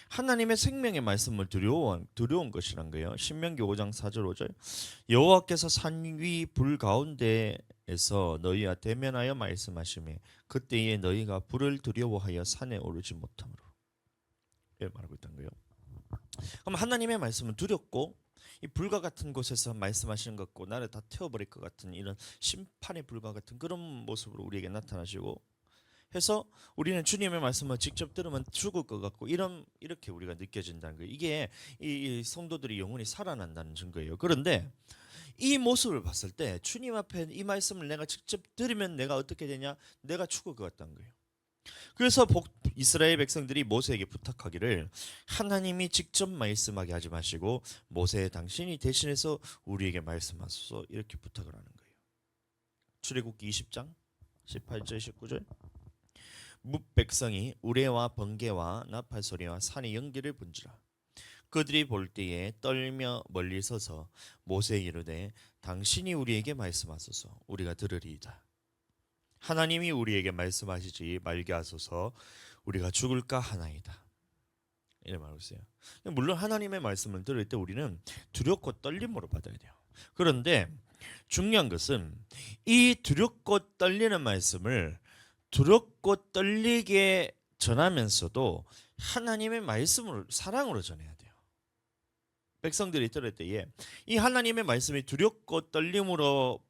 하나님의 생명의 말씀을 두려운 것이란 거예요. 신명기 5장 4절 5절 여호와께서 산 위 불 가운데에서 너희와 대면하여 말씀하시매 그때에 너희가 불을 두려워하여 산에 오르지 못함으로 이렇게 말하고 있던 거예요. 그럼 하나님의 말씀은 두렵고 이 불과 같은 곳에서 말씀하시는 것 같고 나를 다 태워버릴 것 같은 이런 심판의 불과 같은 그런 모습으로 우리에게 나타나시고 해서 우리는 주님의 말씀을 직접 들으면 죽을 것 같고 이렇게 우리가 느껴진다는 거예요. 이게 이 성도들이 영혼이 살아난다는 증거예요. 그런데 이 모습을 봤을 때 주님 앞에 이 말씀을 내가 직접 들으면 내가 어떻게 되냐? 내가 죽을 것 같다는 거예요. 그래서 이스라엘 백성들이 모세에게 부탁하기를 하나님이 직접 말씀하게 하지 마시고 모세 당신이 대신해서 우리에게 말씀하소서 이렇게 부탁을 하는 거예요. 출애굽기 20장 18절 19절 뭇 백성이 우레와 번개와 나팔 소리와 산의 연기를 본지라 그들이 볼 때에 떨며 멀리 서서 모세에게 이르되 당신이 우리에게 말씀하소서 우리가 들으리이다. 하나님이 우리에게 말씀하시지 말게 하소서 우리가 죽을까 하나이다. 이래 말하고 있어요. 물론 하나님의 말씀을 들을 때 우리는 두렵고 떨림으로 받아야 돼요. 그런데 중요한 것은 이 두렵고 떨리는 말씀을 두렵고 떨리게 전하면서도 하나님의 말씀을 사랑으로 전해야 돼요. 백성들이 들을 때에 이 하나님의 말씀이 두렵고 떨림으로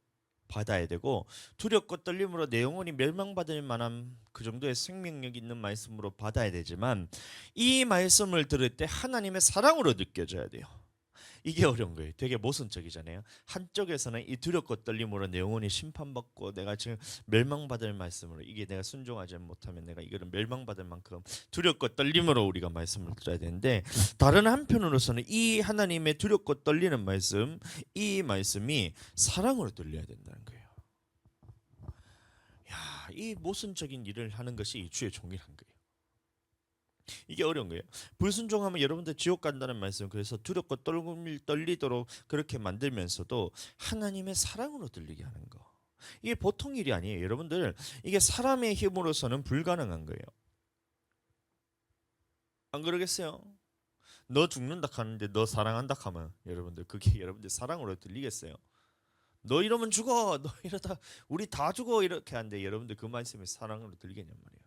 받아야 되고 두렵고 떨림으로 내 영혼이 멸망받을 만한 그 정도의 생명력 있는 말씀으로 받아야 되지만 이 말씀을 들을 때 하나님의 사랑으로 느껴져야 돼요. 이게 어려운 거예요. 되게 모순적이잖아요. 한쪽에서는 이 두렵고 떨림으로 내 영혼이 심판받고 내가 지금 멸망받을 말씀으로, 이게 내가 순종하지 못하면 내가 이거를 멸망받을 만큼 두렵고 떨림으로 우리가 말씀을 들어야 되는데, 다른 한편으로서는 이 하나님의 두렵고 떨리는 말씀, 이 말씀이 사랑으로 들려야 된다는 거예요. 야, 이 모순적인 일을 하는 것이 주의 종이란 거예요. 이게 어려운 거예요. 불순종하면 여러분들 지옥 간다는 말씀, 그래서 두렵고 떨리도록 그렇게 만들면서도 하나님의 사랑으로 들리게 하는 거, 이게 보통 일이 아니에요. 여러분들, 이게 사람의 힘으로서는 불가능한 거예요. 안 그러겠어요? 너 죽는다 하는데 너 사랑한다 하면 여러분들, 그게 여러분들 사랑으로 들리겠어요? 너 이러면 죽어, 너 이러다 우리 다 죽어, 이렇게 하는데 여러분들 그 말씀이 사랑으로 들리겠냔 말이에요.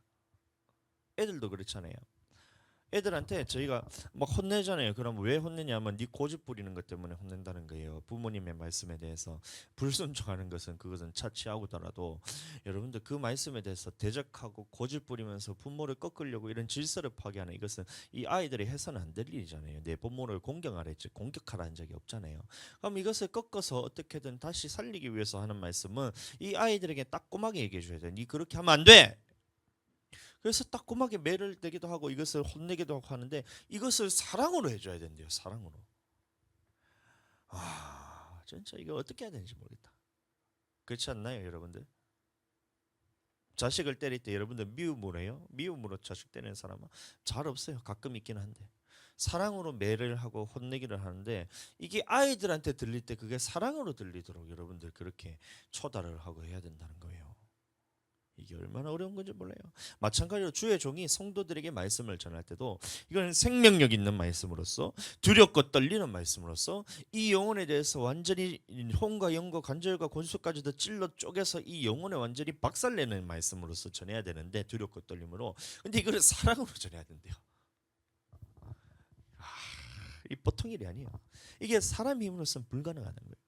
애들도 그렇잖아요. 애들한테 저희가 막 혼내잖아요. 그럼 왜 혼내냐면 네 고집 부리는 것 때문에 혼낸다는 거예요. 부모님의 말씀에 대해서 불순종하는 것은, 그것은 차치하고더라도 여러분들 그 말씀에 대해서 대적하고 고집 부리면서 부모를 꺾으려고 이런 질서를 파괴하는, 이것은 이 아이들이 해서는 안 될 일이잖아요. 내 부모를 공경하라 했지 공격하라 한 적이 없잖아요. 그럼 이것을 꺾어서 어떻게든 다시 살리기 위해서 하는 말씀은 이 아이들에게 따끔하게 얘기해 줘야 돼. 네 그렇게 하면 안 돼. 그래서 따끔하게 매를 대기도 하고 이것을 혼내기도 하고 하는데, 이것을 사랑으로 해줘야 된대요. 사랑으로. 아, 진짜 이거 어떻게 해야 되는지 모르겠다. 그렇지 않나요, 여러분들? 자식을 때릴 때 여러분들 미움으로 해요? 미움으로 자식 때리는 사람은 잘 없어요. 가끔 있긴 한데. 사랑으로 매를 하고 혼내기를 하는데, 이게 아이들한테 들릴 때 그게 사랑으로 들리도록 여러분들 그렇게 초달을 하고 해야 된다는 거예요. 이게 얼마나 어려운 건지 몰라요. 마찬가지로 주의 종이 성도들에게 말씀을 전할 때도 이건 생명력 있는 말씀으로서, 두렵고 떨리는 말씀으로서, 이 영혼에 대해서 완전히 혼과 영과 관절과 권수까지도 찔러 쪼개서 이 영혼에 완전히 박살내는 말씀으로서 전해야 되는데, 두렵고 떨림으로. 근데 이거를 사랑으로 전해야 된대요. 이 보통 일이 아니에요. 이게 사람 힘으로서는 불가능하다는 거예요.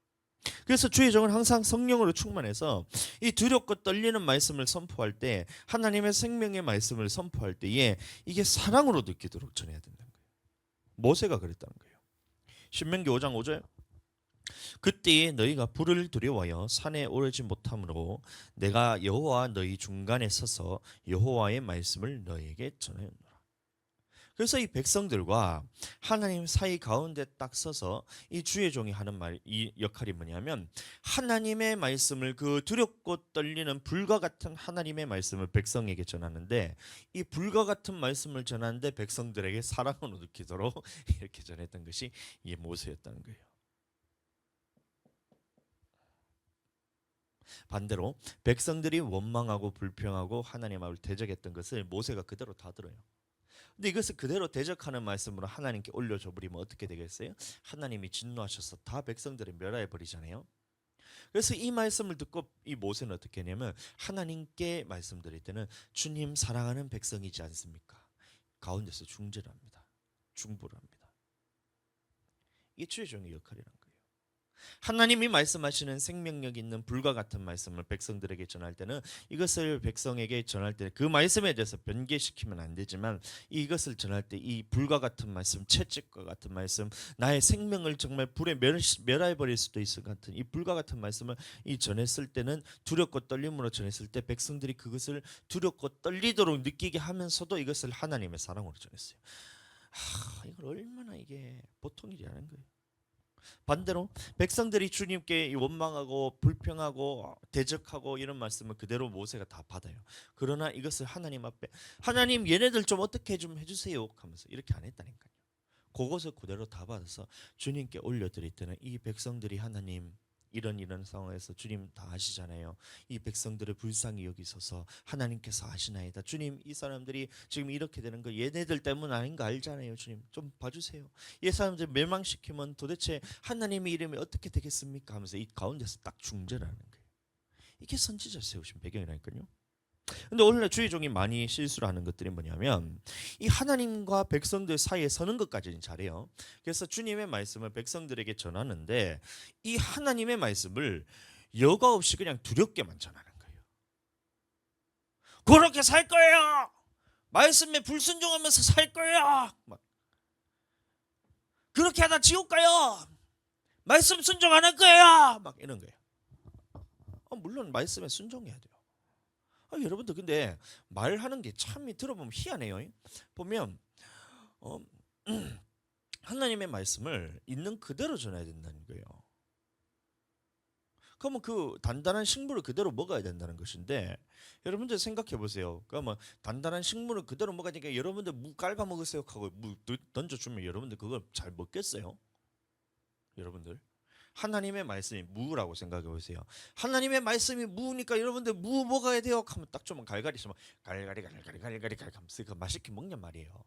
그래서 주의 종은 항상 성령으로 충만해서 이 두렵고 떨리는 말씀을 선포할 때, 하나님의 생명의 말씀을 선포할 때에 이게 사랑으로 느끼도록 전해야 된다는 거예요. 모세가 그랬다는 거예요. 신명기 5장 5절, 그때에 너희가 불을 두려워하여 산에 오르지 못하므로 내가 여호와 너희 중간에 서서 여호와의 말씀을 너희에게 전하였노라. 그래서 이 백성들과 하나님 사이 가운데 딱 서서 이 주의 종이 하는 말, 이 역할이 뭐냐면, 하나님의 말씀을, 그 두렵고 떨리는 불과 같은 하나님의 말씀을 백성에게 전하는데, 이 불과 같은 말씀을 전하는데 백성들에게 사랑으로 느끼도록 이렇게 전했던 것이 이 모세였다는 거예요. 반대로 백성들이 원망하고 불평하고 하나님 앞을 대적했던 것을 모세가 그대로 다 들어요. 근데 이것을 그대로 대적하는 말씀으로 하나님께 올려줘 버리면 어떻게 되겠어요? 하나님이 진노하셔서 다 백성들을 멸하여 버리잖아요. 그래서 이 말씀을 듣고 이 모세는 어떻게 했냐면, 하나님께 말씀드릴 때는 주님 사랑하는 백성이지 않습니까? 가운데서 중재를 합니다. 중보를 합니다. 이게 주의 종의 역할이란 거예요. 하나님이 말씀하시는 생명력 있는 불과 같은 말씀을 백성들에게 전할 때는, 이것을 백성에게 전할 때 그 말씀에 대해서 변개시키면 안 되지만, 이것을 전할 때 이 불과 같은 말씀, 채찍과 같은 말씀, 나의 생명을 정말 불에 멸해 버릴 수도 있을 것 같은 이 불과 같은 말씀을 이 전했을 때는, 두렵고 떨림으로 전했을 때 백성들이 그것을 두렵고 떨리도록 느끼게 하면서도 이것을 하나님의 사랑으로 전했어요. 이걸 얼마나 이게 보통 일이 아닌 거예요. 반대로 백성들이 주님께 원망하고 불평하고 대적하고 이런 말씀을 그대로 모세가 다 받아요. 그러나 이것을 하나님 앞에, 하나님 얘네들 좀 어떻게 좀 해주세요 하면서 이렇게 안 했다니까요. 그것을 그대로 다 받아서 주님께 올려드릴 때는, 이 백성들이 하나님 이런 상황에서 주님 다 아시잖아요. 이 백성들을 불쌍히 여기소서, 하나님께서 아시나이다. 주님, 이 사람들이 지금 이렇게 되는 거 얘네들 때문 아닌 거 알잖아요. 주님 좀 봐주세요. 이 사람들 멸망시키면 도대체 하나님의 이름이 어떻게 되겠습니까 하면서 이 가운데서 딱 중재를 하는 거예요. 이게 선지자 세우신 배경이라니까요. 근데 오늘날 주의 종이 많이 실수를 하는 것들이 뭐냐면, 이 하나님과 백성들 사이에 서는 것까지는 잘해요. 그래서 주님의 말씀을 백성들에게 전하는데, 이 하나님의 말씀을 여과 없이 그냥 두렵게만 전하는 거예요. 그렇게 살 거예요. 말씀에 불순종하면서 살 거예요. 막 그렇게 하다 지옥 가요. 말씀 순종 안 할 거야. 막 이런 거예요. 물론 말씀에 순종해야 돼요. 여러분들 근데 말하는 게 참 들어보면 희한해요. 보면 하나님의 말씀을 있는 그대로 전해야 된다는 거예요. 그러면 그 단단한 식물을 그대로 먹어야 된다는 것인데, 여러분들 생각해 보세요. 그러면 단단한 식물을 그대로 먹어야 되니까 여러분들 무 깔아 먹으세요 하고 무 던져주면 여러분들 그걸 잘 먹겠어요? 여러분들 하나님의 말씀이 무라고 생각해 보세요. 하나님의 말씀이 무니까 여러분들 무 먹어야 돼요 하면 딱 좀 갈갈이 좀 갈갈이 하면서 그 맛있게 먹냔 말이에요.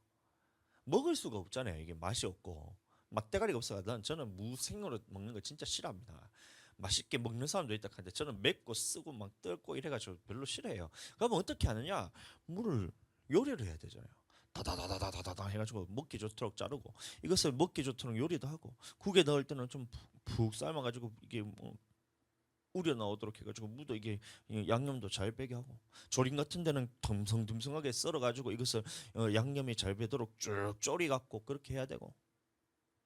먹을 수가 없잖아요. 이게 맛이 없고 맛대가리가 없어서 저는 무 생으로 먹는 거 진짜 싫어합니다. 맛있게 먹는 사람도 있다 하는데 저는 맵고 쓰고 막 뜰고 이래가지고 별로 싫어해요. 그러면 어떻게 하느냐? 물을 요리를 해야 되잖아요. 다다다다다다다 해가지고 먹기 좋도록 자르고, 이것을 먹기 좋도록 요리도 하고, 국에 넣을 때는 좀 푹 삶아가지고 이게 뭐 우려 나오도록 해가지고 무도 이게 양념도 잘 배게 하고, 조림 같은 데는 듬성듬성하게 썰어가지고 이것을 양념이 잘 배도록 쭉 졸이갖고 그렇게 해야 되고,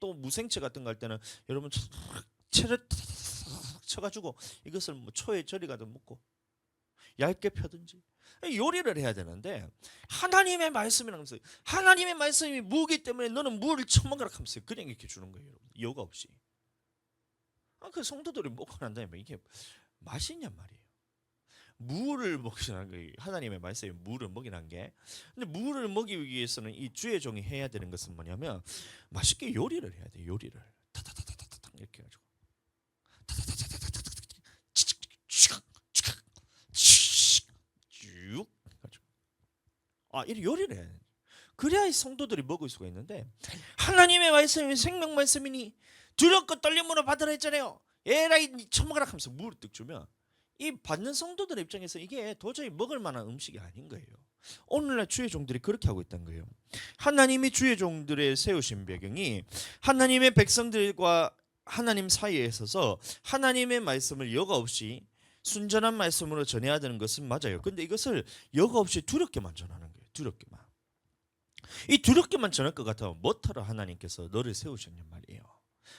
또 무생채 같은 거 할 때는 여러분 채를 쳐가지고 이것을 뭐 초에 절이가든 먹고 얇게 펴든지 요리를 해야 되는데, 하나님의 말씀이라면서 하나님의 말씀이 무기 때문에 너는 무를 처먹으라 하면서 그냥 이렇게 주는 거예요. 여러분. 여가 없이. 그 성도들이 먹고 난 다음에 이게 맛이 있냔 말이에요. 무를 먹이라는 거예요. 하나님의 말씀이 무를 먹이라는 게. 근데 무를 먹이기 위해서는 이 주의 종이 해야 되는 것은 뭐냐면 맛있게 요리를 해야 돼요. 요리를 타타타타타타 이렇게 해가지고 쭉 이렇게 요리를 해야 돼. 그래야 이 성도들이 먹을 수가 있는데, 하나님의 말씀이 생명 말씀이니 두렵고 떨림으로 받으라 했잖아요. 에라이 처먹으라 하면서 물을 뜩 주면 이 받는 성도들의 입장에서 이게 도저히 먹을 만한 음식이 아닌 거예요. 오늘날 주의 종들이 그렇게 하고 있다는 거예요. 하나님이 주의 종들의 세우신 배경이 하나님의 백성들과 하나님 사이에 있어서 하나님의 말씀을 여과 없이 순전한 말씀으로 전해야 되는 것은 맞아요. 근데 이것을 여과 없이 두렵게만 전하는 거예요. 두렵게만. 이 두렵게만 전할 것 같으면 뭐하러 하나님께서 너를 세우셨냔 말이에요.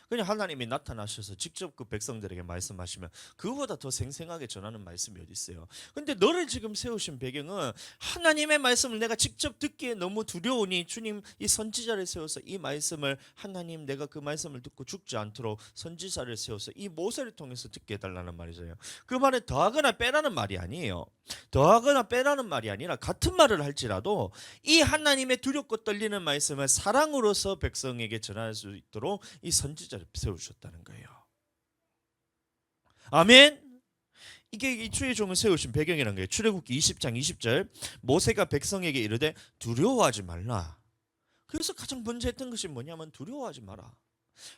그냥 하나님이 나타나셔서 직접 그 백성들에게 말씀하시면 그거보다 더 생생하게 전하는 말씀이 어디 있어요. 근데 너를 지금 세우신 배경은 하나님의 말씀을 내가 직접 듣기에 너무 두려우니 주님 이 선지자를 세워서 이 말씀을, 하나님 내가 그 말씀을 듣고 죽지 않도록 선지자를 세워서 이 모세를 통해서 듣게 해달라는 말이잖아요. 그 말에 더하거나 빼라는 말이 아니에요. 더하거나 빼라는 말이 아니라 같은 말을 할지라도 이 하나님의 두렵고 떨리는 말씀을 사랑으로서 백성에게 전할 수 있도록 이 선지자를 세우셨다는 거예요. 아멘. 이게 이 주의 종을 세우신 배경이라는 거예요. 출애굽기 20장 20절 모세가 백성에게 이르되 두려워하지 말라. 그래서 가장 먼저 했던 것이 뭐냐면 두려워하지 마라.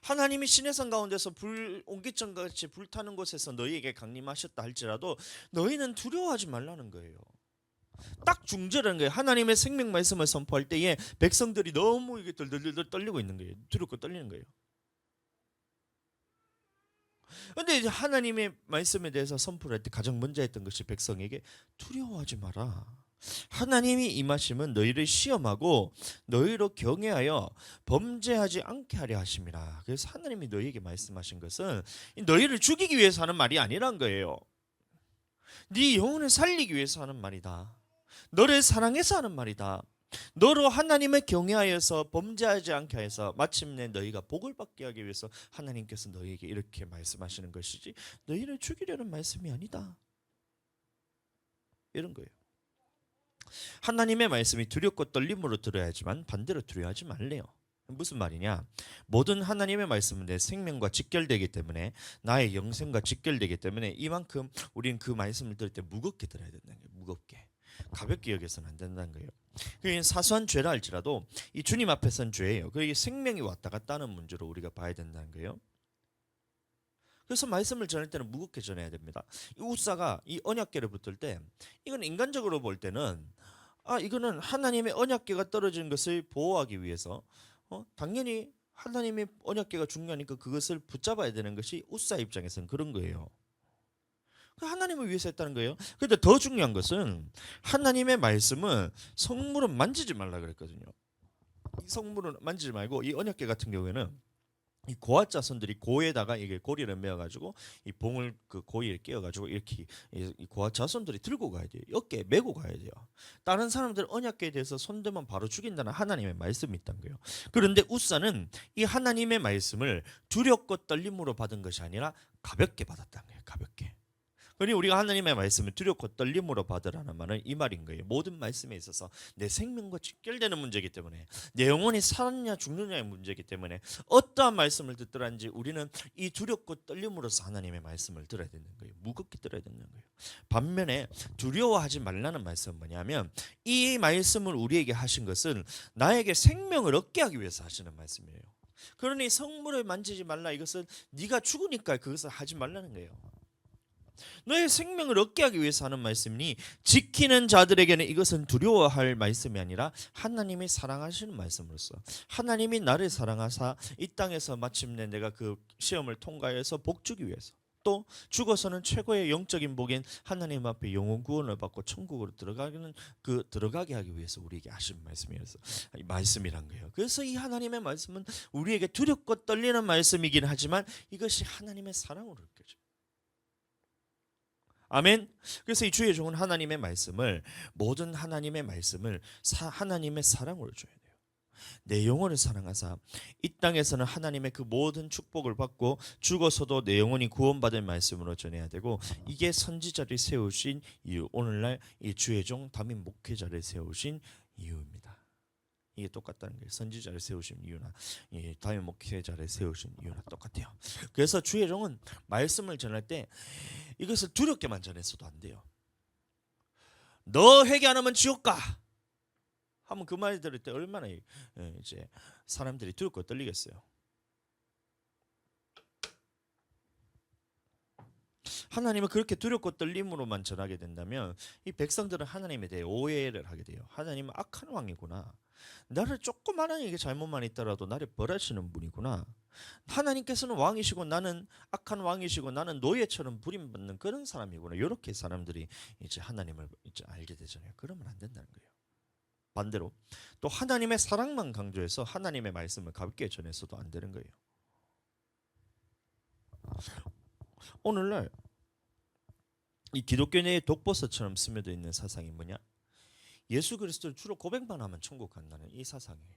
하나님이 시내산 가운데서 옹기장같이 불타는 곳에서 너희에게 강림하셨다 할지라도 너희는 두려워하지 말라는 거예요. 딱 중절하는 거예요. 하나님의 생명 말씀을 선포할 때에 백성들이 너무 이게 덜덜덜 떨리고 있는 거예요. 두렵고 떨리는 거예요. 그런데 이제 하나님의 말씀에 대해서 선포를 할 때 가장 먼저 했던 것이 백성에게 두려워하지 마라. 하나님이 임하심은 너희를 시험하고 너희로 경외하여 범죄하지 않게 하려 하심이라. 그래서 하나님이 너희에게 말씀하신 것은 너희를 죽이기 위해서 하는 말이 아니란 거예요. 네 영혼을 살리기 위해서 하는 말이다. 너를 사랑해서 하는 말이다. 너로 하나님을 경외하여서 범죄하지 않게 해서 마침내 너희가 복을 받게 하기 위해서 하나님께서 너희에게 이렇게 말씀하시는 것이지 너희를 죽이려는 말씀이 아니다. 이런 거예요. 하나님의 말씀이 두렵고 떨림으로 들어야지만 반대로 두려워하지 말래요. 무슨 말이냐? 모든 하나님의 말씀은 내 생명과 직결되기 때문에, 나의 영생과 직결되기 때문에 이만큼 우리는 그 말씀을 들을 때 무겁게 들어야 된다는 거예요. 무겁게. 가볍게 여겨서는 안 된다는 거예요. 그게 사소한 죄라 할지라도 이 주님 앞에서는 죄예요. 그게 생명이 왔다 갔다 하는 문제로 우리가 봐야 된다는 거예요. 그래서 말씀을 전할 때는 무겁게 전해야 됩니다. 이 우사가 이 언약궤를 붙을 때 이건 인간적으로 볼 때는 이거는 하나님의 언약궤가 떨어지는 것을 보호하기 위해서 당연히 하나님의 언약궤가 중요하니까 그것을 붙잡아야 되는 것이 우사 입장에서는 그런 거예요. 하나님을 위해서 했다는 거예요. 그런데 더 중요한 것은 하나님의 말씀은 성물은 만지지 말라 그랬거든요. 이 성물은 만지지 말고 이 언약궤 같은 경우에는 이 고아 자손들이 고에다가 이게 고리를 메어가지고 이 봉을 그 고리에 끼워가지고 이렇게 이 고아 자손들이 들고 가야 돼요. 어깨에 메고 가야 돼요. 다른 사람들 언약궤에 대해서 손대면 바로 죽인다는 하나님의 말씀이 있단 거예요. 그런데 우사는 이 하나님의 말씀을 두렵고 떨림으로 받은 것이 아니라 가볍게 받았다는 거예요. 가볍게. 그러니 우리가 하나님의 말씀을 두렵고 떨림으로 받으라는 말은 이 말인 거예요. 모든 말씀에 있어서 내 생명과 직결되는 문제이기 때문에, 내 영혼이 살았냐 죽느냐의 문제이기 때문에 어떠한 말씀을 듣더라든지 우리는 이 두렵고 떨림으로서 하나님의 말씀을 들어야 되는 거예요. 무겁게 들어야 되는 거예요. 반면에 두려워하지 말라는 말씀은 뭐냐면, 이 말씀을 우리에게 하신 것은 나에게 생명을 얻게 하기 위해서 하시는 말씀이에요. 그러니 성물을 만지지 말라, 이것은 네가 죽으니까 그것을 하지 말라는 거예요. 너의 생명을 얻게 하기 위해서 하는 말씀이니, 지키는 자들에게는 이것은 두려워할 말씀이 아니라 하나님이 사랑하시는 말씀으로서, 하나님이 나를 사랑하사 이 땅에서 마침내 내가 그 시험을 통과해서 복 주기 위해서, 또 죽어서는 최고의 영적인 복인 하나님 앞에 영혼 구원을 받고 천국으로 들어가게 하기 위해서 우리에게 하신 말씀이어서 말씀이란 거예요. 그래서 이 하나님의 말씀은 우리에게 두렵고 떨리는 말씀이긴 하지만 이것이 하나님의 사랑으로 느껴져요. 아멘. 그래서 이 주의 종은 하나님의 말씀을, 모든 하나님의 말씀을 하나님의 사랑으로 줘야 돼요. 내 영혼을 사랑하사 이 땅에서는 하나님의 그 모든 축복을 받고 죽어서도 내 영혼이 구원받을 말씀으로 전해야 되고, 이게 선지자를 세우신 이유, 오늘날 이 주의 종 담임 목회자를 세우신 이유입니다. 이게 똑같다는 거예요. 선지자를 세우신 이유나 담임 목회자를 세우신 이유나 똑같아요. 그래서 주의 종은 말씀을 전할 때 이것을 두렵게만 전했어도 안 돼요. 너 회개 안 하면 지옥 가 하면 그 말 들을 때 얼마나 이제 사람들이 두렵고 떨리겠어요. 하나님은 그렇게 두렵고 떨림으로만 전하게 된다면 이 백성들은 하나님에 대해 오해를 하게 돼요. 하나님은 악한 왕이구나. 나를 조그마한 이게 잘못만 있더라도 나를 벌하시는 분이구나. 하나님께서는 왕이시고 나는 악한 왕이시고 나는 노예처럼 부림받는 그런 사람이구나. 이렇게 사람들이 이제 하나님을 이제 알게 되잖아요. 그러면 안 된다는 거예요. 반대로 또 하나님의 사랑만 강조해서 하나님의 말씀을 가볍게 전해서도 안 되는 거예요. 오늘날 이 기독교 내의 독버섯처럼 스며져 있는 사상이 뭐냐? 예수 그리스도를 주로 고백만 하면 천국 간다는 이 사상이에요.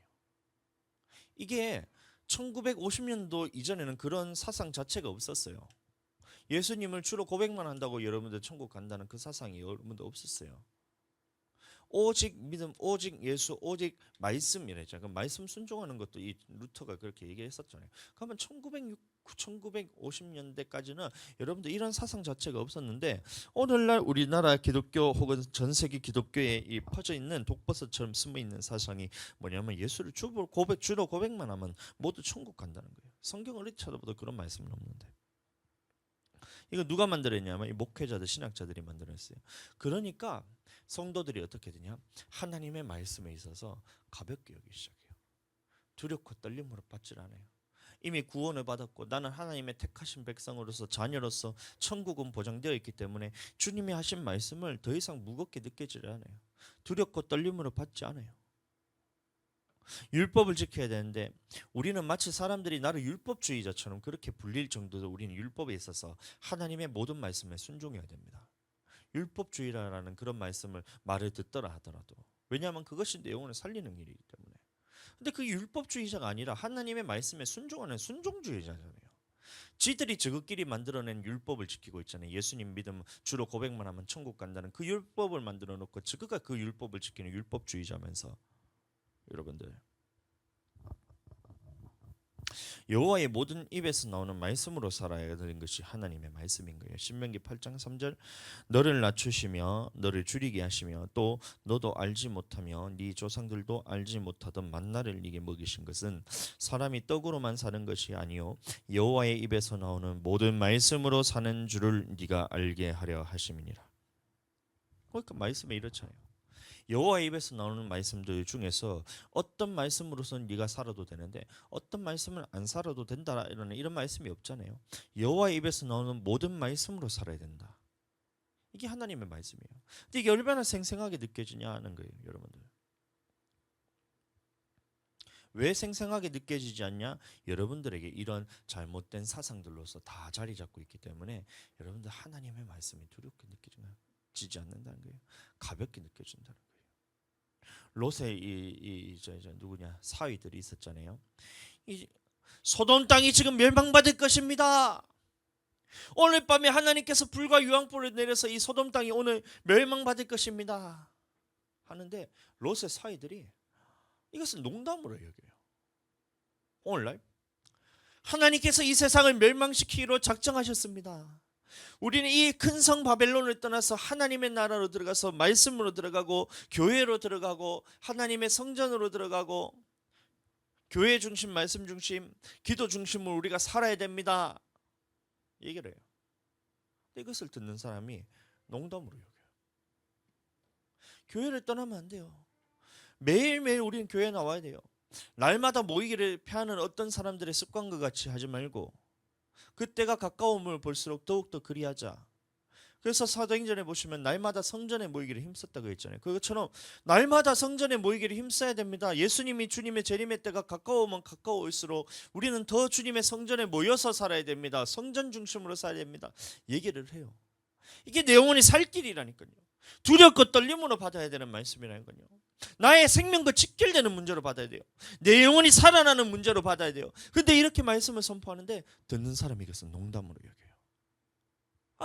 이게 1950년도 이전에는 그런 사상 자체가 없었어요. 예수님을 주로 고백만 한다고 여러분들 천국 간다는 그 사상이 여러분들 없었어요. 오직 믿음, 오직 예수, 오직 말씀이랬잖아요. 그 말씀 순종하는 것도 이 루터가 그렇게 얘기했었잖아요. 그러면 1950년대까지는 여러분들 이런 사상 자체가 없었는데, 오늘날 우리나라 기독교 혹은 전 세계 기독교에 이 퍼져 있는 독버섯처럼 숨어 있는 사상이 뭐냐면, 예수를 주로 고백만 하면 모두 천국 간다는 거예요. 성경 어디 찾아봐도 그런 말씀은 없는데. 이거 누가 만들었냐면 이 목회자들, 신학자들이 만들었어요. 그러니까 성도들이 어떻게 되냐? 하나님의 말씀에 있어서 가볍게 여기기 시작해요. 두렵고 떨림으로 받질 않아요. 이미 구원을 받았고 나는 하나님의 택하신 백성으로서, 자녀로서 천국은 보장되어 있기 때문에 주님이 하신 말씀을 더 이상 무겁게 느끼지 않아요. 두렵고 떨림으로 받지 않아요. 율법을 지켜야 되는데 우리는 마치 사람들이 나를 율법주의자처럼 그렇게 불릴 정도로 우리는 율법에 있어서 하나님의 모든 말씀에 순종해야 됩니다. 율법주의라는 그런 말을 듣더라 하더라도, 왜냐하면 그것이 내 영혼을 살리는 일이기 때문에. 근데 그 율법주의자가 아니라 하나님의 말씀에 순종하는 순종주의자잖아요. 지들이 저것끼리 만들어낸 율법을 지키고 있잖아요. 예수님 믿음 주로 고백만 하면 천국 간다는 그 율법을 만들어 놓고 저거가 그 율법을 지키는 율법주의자면서, 여러분들, 여호와의 모든 입에서 나오는 말씀으로 살아야 되는 것이 하나님의 말씀인 거예요. 신명기 8장 3절, 너를 낮추시며 너를 줄이게 하시며 또 너도 알지 못하며 네 조상들도 알지 못하던 만나를 네게 먹이신 것은 사람이 떡으로만 사는 것이 아니요 여호와의 입에서 나오는 모든 말씀으로 사는 줄을 네가 알게 하려 하심이니라. 그러니까 말씀에 이렇잖아요. 여호와의 입에서 나오는 말씀들 중에서 어떤 말씀으로서는 네가 살아도 되는데 어떤 말씀은 안 살아도 된다, 이런 말씀이 없잖아요. 여호와의 입에서 나오는 모든 말씀으로 살아야 된다. 이게 하나님의 말씀이에요. 근데 이게 얼마나 생생하게 느껴지냐 하는 거예요, 여러분들. 왜 생생하게 느껴지지 않냐? 여러분들에게 이런 잘못된 사상들로서 다 자리 잡고 있기 때문에 여러분들 하나님의 말씀이 두렵게 느껴지지 않는다는 거예요. 가볍게 느껴진다는 거예요. 롯의 누구냐 사위들이 있었잖아요. 이 소돔 땅이 지금 멸망받을 것입니다. 오늘 밤에 하나님께서 불과 유황불을 내려서 이 소돔 땅이 오늘 멸망받을 것입니다 하는데 롯의 사위들이 이것을 농담으로 여겨요. 오늘날 하나님께서 이 세상을 멸망시키기로 작정하셨습니다. 우리는 이 큰 성 바벨론을 떠나서 하나님의 나라로 들어가서 말씀으로 들어가고 교회로 들어가고 하나님의 성전으로 들어가고 교회 중심, 말씀 중심, 기도 중심으로 우리가 살아야 됩니다. 얘기를 해요. 이것을 듣는 사람이 농담으로 여겨요. 교회를 떠나면 안 돼요. 매일매일 우리는 교회에 나와야 돼요. 날마다 모이기를 피하는 어떤 사람들의 습관과 같이 하지 말고 그때가 가까움을 볼수록 더욱더 그리하자. 그래서 사도행전에 보시면 날마다 성전에 모이기를 힘썼다고 했잖아요. 그것처럼 날마다 성전에 모이기를 힘써야 됩니다. 예수님이 주님의 재림의 때가 가까우면 가까울수록 우리는 더 주님의 성전에 모여서 살아야 됩니다. 성전 중심으로 살아야 됩니다. 얘기를 해요. 이게 내 영혼이 살 길이라니까요. 두렵고 떨림으로 받아야 되는 말씀이라니까요. 나의 생명과 직결되는 문제로 받아야 돼요. 내 영혼이 살아나는 문제로 받아야 돼요. 근데 이렇게 말씀을 선포하는데 듣는 사람이 이것은 농담으로 여겨요.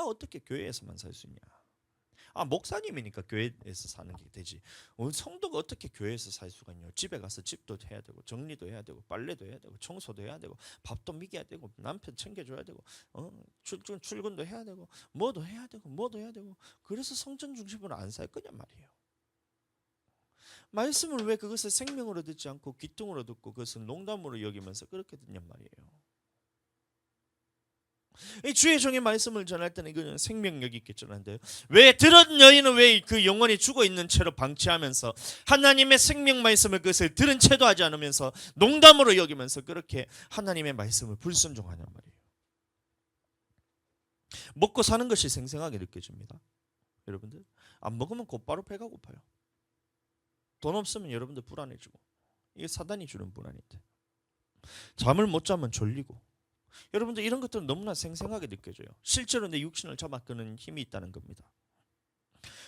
어떻게 교회에서만 살 수 있냐? 목사님이니까 교회에서 사는 게 되지. 성도가 어떻게 교회에서 살 수가 있냐? 집에 가서 집도 해야 되고 정리도 해야 되고 빨래도 해야 되고 청소도 해야 되고 밥도 먹여야 되고 남편 챙겨줘야 되고 출근도 해야 되고 뭐도 해야 되고 그래서 성전 중심으로 안 살 거냔 말이에요. 말씀을 왜 그것을 생명으로 듣지 않고 귀퉁으로 듣고 그것을 농담으로 여기면서 그렇게 듣냔 말이에요. 이 주의 종의 말씀을 전할 때는 이거는 생명력 있게 전하는데요. 왜 들은 여인은 왜 그 영혼이 죽어 있는 채로 방치하면서 하나님의 생명 말씀을 그것을 들은 채도 하지 않으면서 농담으로 여기면서 그렇게 하나님의 말씀을 불순종하냔 말이에요. 먹고 사는 것이 생생하게 느껴집니다. 여러분들 안 먹으면 곧바로 배가 고파요. 돈 없으면 여러분들 불안해지고 이게 사단이 주는 불안인데 잠을 못 자면 졸리고 여러분들 이런 것들은 너무나 생생하게 느껴져요. 실제로 내 육신을 잡아끄는 힘이 있다는 겁니다.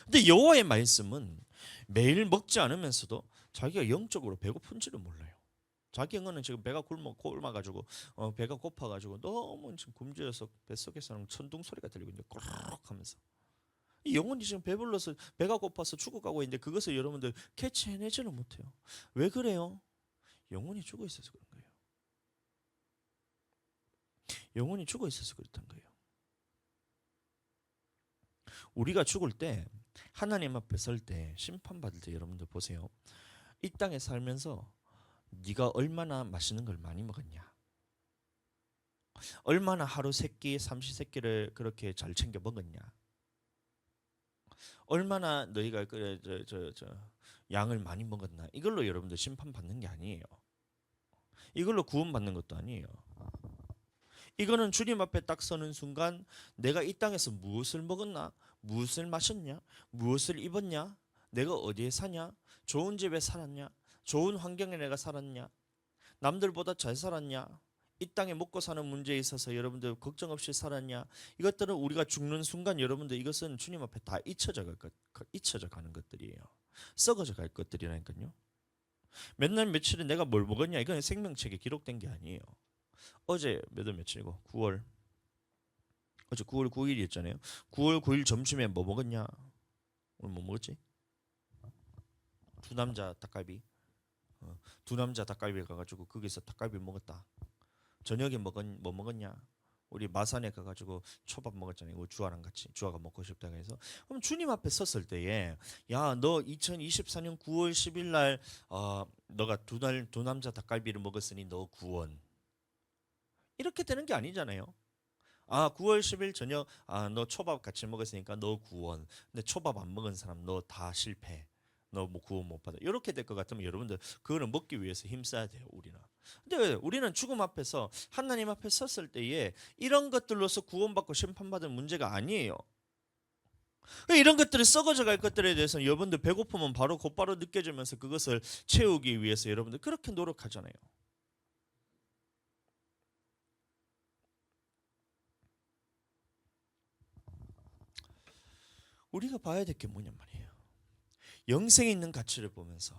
근데 여호와의 말씀은 매일 먹지 않으면서도 자기가 영적으로 배고픈지를 몰라요. 자기 영혼은 지금 배가 굶어가지고 배가 고파가지고 너무 지금 굶주려서 뱃속에서는 천둥 소리가 들리고 있는데 꼬르륵 하면서 이 영혼이 지금 배불러서 배가 고파서 죽어가고 있는데 그것을 여러분들 캐치해내지는 못해요. 왜 그래요? 영혼이 죽어 있어서 그런 거예요. 영혼이 죽어 있어서 그렇단 거예요. 우리가 죽을 때 하나님 앞에 설 때 심판받을 때 여러분들 보세요. 이 땅에 살면서 네가 얼마나 맛있는 걸 많이 먹었냐, 얼마나 하루 세끼 삼시세끼를 그렇게 잘 챙겨 먹었냐, 얼마나 너희가 양을 많이 먹었나, 이걸로 여러분들 심판받는 게 아니에요. 이걸로 구원받는 것도 아니에요. 이거는 주님 앞에 딱 서는 순간 내가 이 땅에서 무엇을 먹었나, 무엇을 마셨냐, 무엇을 입었냐, 내가 어디에 사냐, 좋은 집에 살았냐, 좋은 환경에 내가 살았냐, 남들보다 잘 살았냐, 이 땅에 먹고 사는 문제에 있어서 여러분들 걱정 없이 살았냐, 이것들은 우리가 죽는 순간 여러분들 이것은 주님 앞에 다 잊혀져 가는 것들이에요. 썩어져 갈 것들이라니까요. 맨날 며칠에 내가 뭘 먹었냐, 이건 생명책에 기록된 게 아니에요. 어제 몇월 며칠이고 9월 어제 9월 9일이었잖아요. 9월 9일 점심에 뭐 먹었냐? 오늘 뭐 먹었지? 두 남자 닭갈비. 두 남자 닭갈비 가가지고 거기서 닭갈비 먹었다. 저녁에 뭐 먹었냐? 우리 마산에 가가지고 초밥 먹었잖아요. 주아랑 같이. 주아가 먹고 싶다고 해서. 그럼 주님 앞에 섰을 때에 야, 너 2024년 9월 10일 날 너가 두 남자 닭갈비를 먹었으니 너 구원. 이렇게 되는 게 아니잖아요. 9월 10일 저녁 너 초밥 같이 먹었으니까 너 구원. 근데 초밥 안 먹은 사람 너 다 실패. 너 뭐 구원 못 받아. 이렇게 될 것 같으면 여러분들 그거는 먹기 위해서 힘써야 돼요, 우리는. 근데 우리는 죽음 앞에서 하나님 앞에 섰을 때에 이런 것들로서 구원받고 심판받을 문제가 아니에요. 이런 것들이 썩어져 갈 것들에 대해서는 여러분들 배고프면 바로 곧바로 느껴지면서 그것을 채우기 위해서 여러분들 그렇게 노력하잖아요. 우리가 봐야 될 게 뭐냔 말이에요. 영생에 있는 가치를 보면서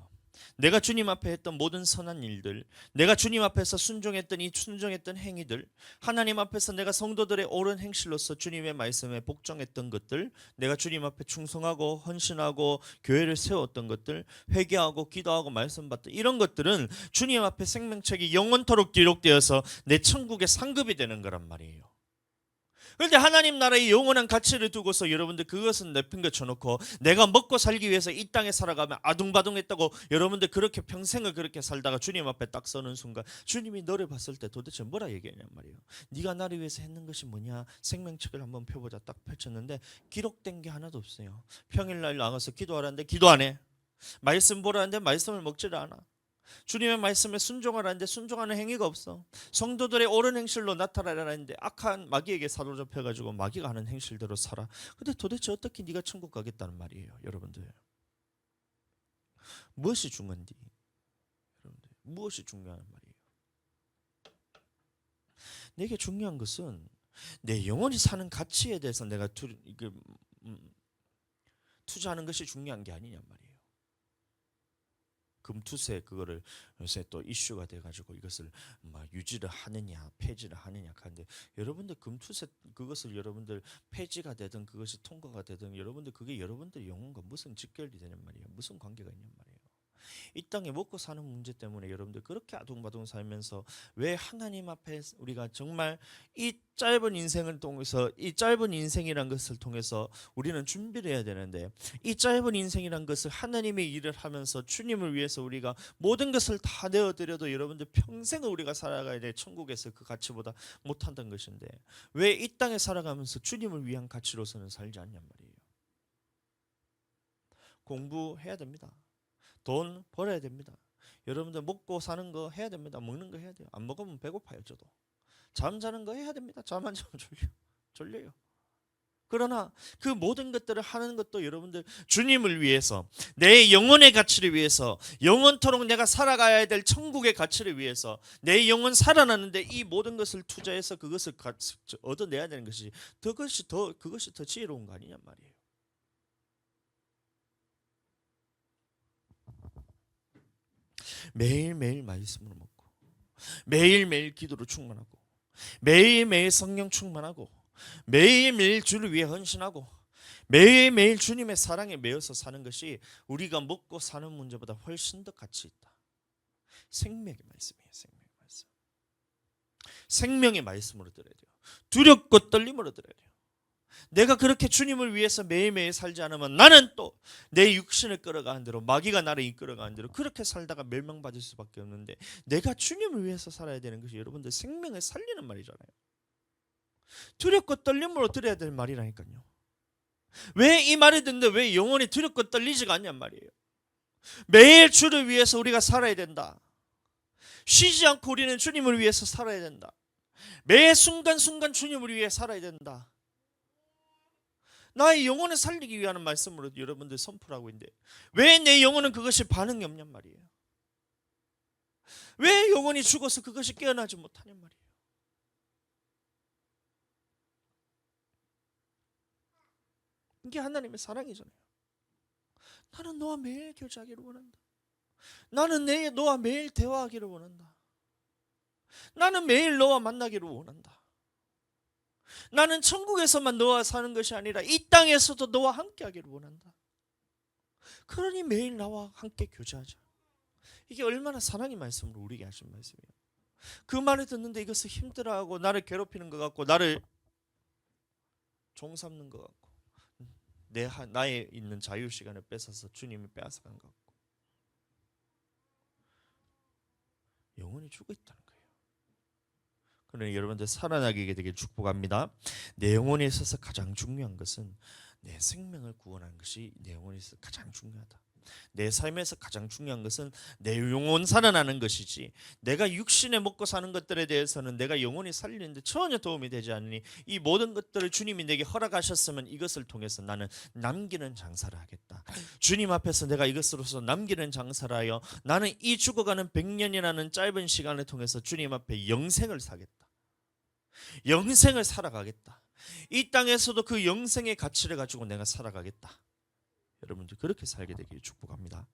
내가 주님 앞에 했던 모든 선한 일들, 내가 주님 앞에서 순종했던 이 순종했던 행위들, 하나님 앞에서 내가 성도들의 옳은 행실로서 주님의 말씀에 복종했던 것들, 내가 주님 앞에 충성하고 헌신하고 교회를 세웠던 것들, 회개하고 기도하고 말씀 받던 이런 것들은 주님 앞에 생명책이 영원토록 기록되어서 내 천국의 상급이 되는 거란 말이에요. 그런데 하나님 나라의 영원한 가치를 두고서 여러분들 그것은 내팽개쳐놓고 내가 먹고 살기 위해서 이 땅에 살아가면 아둥바둥했다고 여러분들 그렇게 평생을 그렇게 살다가 주님 앞에 딱 서는 순간 주님이 너를 봤을 때 도대체 뭐라 얘기하냔 말이에요. 네가 나를 위해서 했는 것이 뭐냐. 생명책을 한번 펴보자. 딱 펼쳤는데 기록된 게 하나도 없어요. 평일날 나가서 기도하라는데 기도 안 해. 말씀 보라는데 말씀을 먹지를 않아. 주님의 말씀에 순종하라는데 순종하는 행위가 없어. 성도들의 옳은 행실로 나타나라는데 악한 마귀에게 사로잡혀가지고 마귀가 하는 행실대로 살아. 근데 도대체 어떻게 네가 천국 가겠다는 말이에요. 여러분들 무엇이 중요한지, 여러분들 무엇이 중요한 말이에요. 내게 중요한 것은 내 영혼이 사는 가치에 대해서 내가 투자하는 것이 중요한 게 아니냔 말이에요. 금투세 그거를 요새 또 이슈가 돼가지고 이것을 막 유지를 하느냐 폐지를 하느냐 하는데 여러분들 금투세 그것을 여러분들 폐지가 되든 그것이 통과가 되든 여러분들 그게 여러분들 영혼과 무슨 직결이 되냔 말이에요. 무슨 관계가 있냔 말이에요. 이 땅에 먹고 사는 문제 때문에 여러분들 그렇게 아둥바둥 살면서 왜 하나님 앞에 우리가 정말 이 짧은 인생을 통해서 이 짧은 인생이란 것을 통해서 우리는 준비를 해야 되는데 이 짧은 인생이란 것을 하나님의 일을 하면서 주님을 위해서 우리가 모든 것을 다 내어드려도 여러분들 평생을 우리가 살아가야 될 천국에서 그 가치보다 못한다는 것인데 왜 이 땅에 살아가면서 주님을 위한 가치로서는 살지 않냔 말이에요. 공부해야 됩니다. 돈 벌어야 됩니다. 여러분들 먹고 사는 거 해야 됩니다. 먹는 거 해야 돼요. 안 먹으면 배고파요. 저도 잠자는 거 해야 됩니다. 잠 안 자면 졸려요. 그러나 그 모든 것들을 하는 것도 여러분들 주님을 위해서 내 영혼의 가치를 위해서 영원토록 내가 살아가야 될 천국의 가치를 위해서 내 영혼 살아나는데 이 모든 것을 투자해서 그것을 얻어내야 되는 것이 그것이 더 지혜로운 거 아니냔 말이에요. 매일매일 말씀으로 먹고 매일매일 기도로 충만하고 매일매일 성령 충만하고 매일매일 주를 위해 헌신하고 매일매일 주님의 사랑에 매여서 사는 것이 우리가 먹고 사는 문제보다 훨씬 더 가치 있다. 생명의 말씀이에요. 생명의 말씀. 생명의 말씀으로 들어야 돼요. 두렵고 떨림으로 들어야 돼요. 내가 그렇게 주님을 위해서 매일매일 살지 않으면 나는 또 내 육신을 끌어가는 대로 마귀가 나를 이끌어가는 대로 그렇게 살다가 멸망받을 수밖에 없는데 내가 주님을 위해서 살아야 되는 것이 여러분들 생명을 살리는 말이잖아요. 두렵고 떨림으로 들어야 될 말이라니까요. 왜 이 말을 듣는데 왜 영혼이 두렵고 떨리지가 않냔 말이에요. 매일 주를 위해서 우리가 살아야 된다. 쉬지 않고 우리는 주님을 위해서 살아야 된다. 매 순간순간 주님을 위해 살아야 된다. 나의 영혼을 살리기 위한 말씀으로 여러분들 선포하고 있는데 왜 내 영혼은 그것이 반응이 없냔 말이에요. 왜 영혼이 죽어서 그것이 깨어나지 못하냔 말이에요. 이게 하나님의 사랑이잖아요. 나는 너와 매일 교제하기를 원한다. 나는 너와 매일 대화하기를 원한다. 나는 매일 너와 만나기를 원한다. 나는 천국에서만 너와 사는 것이 아니라 이 땅에서도 너와 함께 하기를 원한다. 그러니 매일 나와 함께 교제하자. 이게 얼마나 사랑의 말씀으로 우리에게 하신 말씀이에요. 그 말을 듣는데 이것을 힘들어하고 나를 괴롭히는 것 같고 나를 종삼는 것 같고 나에 있는 자유시간을 뺏어서 주님이 빼앗아간 것 같고 영혼이 죽어 있다는 거예요. 그러니 여러분들 살아나게 되길 축복합니다. 내 영혼에 있어서 가장 중요한 것은 내 생명을 구원하는 것이 내 영혼에 있어서 가장 중요하다. 내 삶에서 가장 중요한 것은 내 영혼 살아나는 것이지, 내가 육신에 먹고 사는 것들에 대해서는 내가 영혼이 살리는데 전혀 도움이 되지 않으니 이 모든 것들을 주님이 내게 허락하셨으면 이것을 통해서 나는 남기는 장사를 하겠다. 주님 앞에서 내가 이것으로서 남기는 장사를 하여 나는 이 죽어가는 100년이라는 짧은 시간을 통해서 주님 앞에 영생을 사겠다. 영생을 살아가겠다. 이 땅에서도 그 영생의 가치를 가지고 내가 살아가겠다. 여러분들 그렇게 살게 되기를 축복합니다.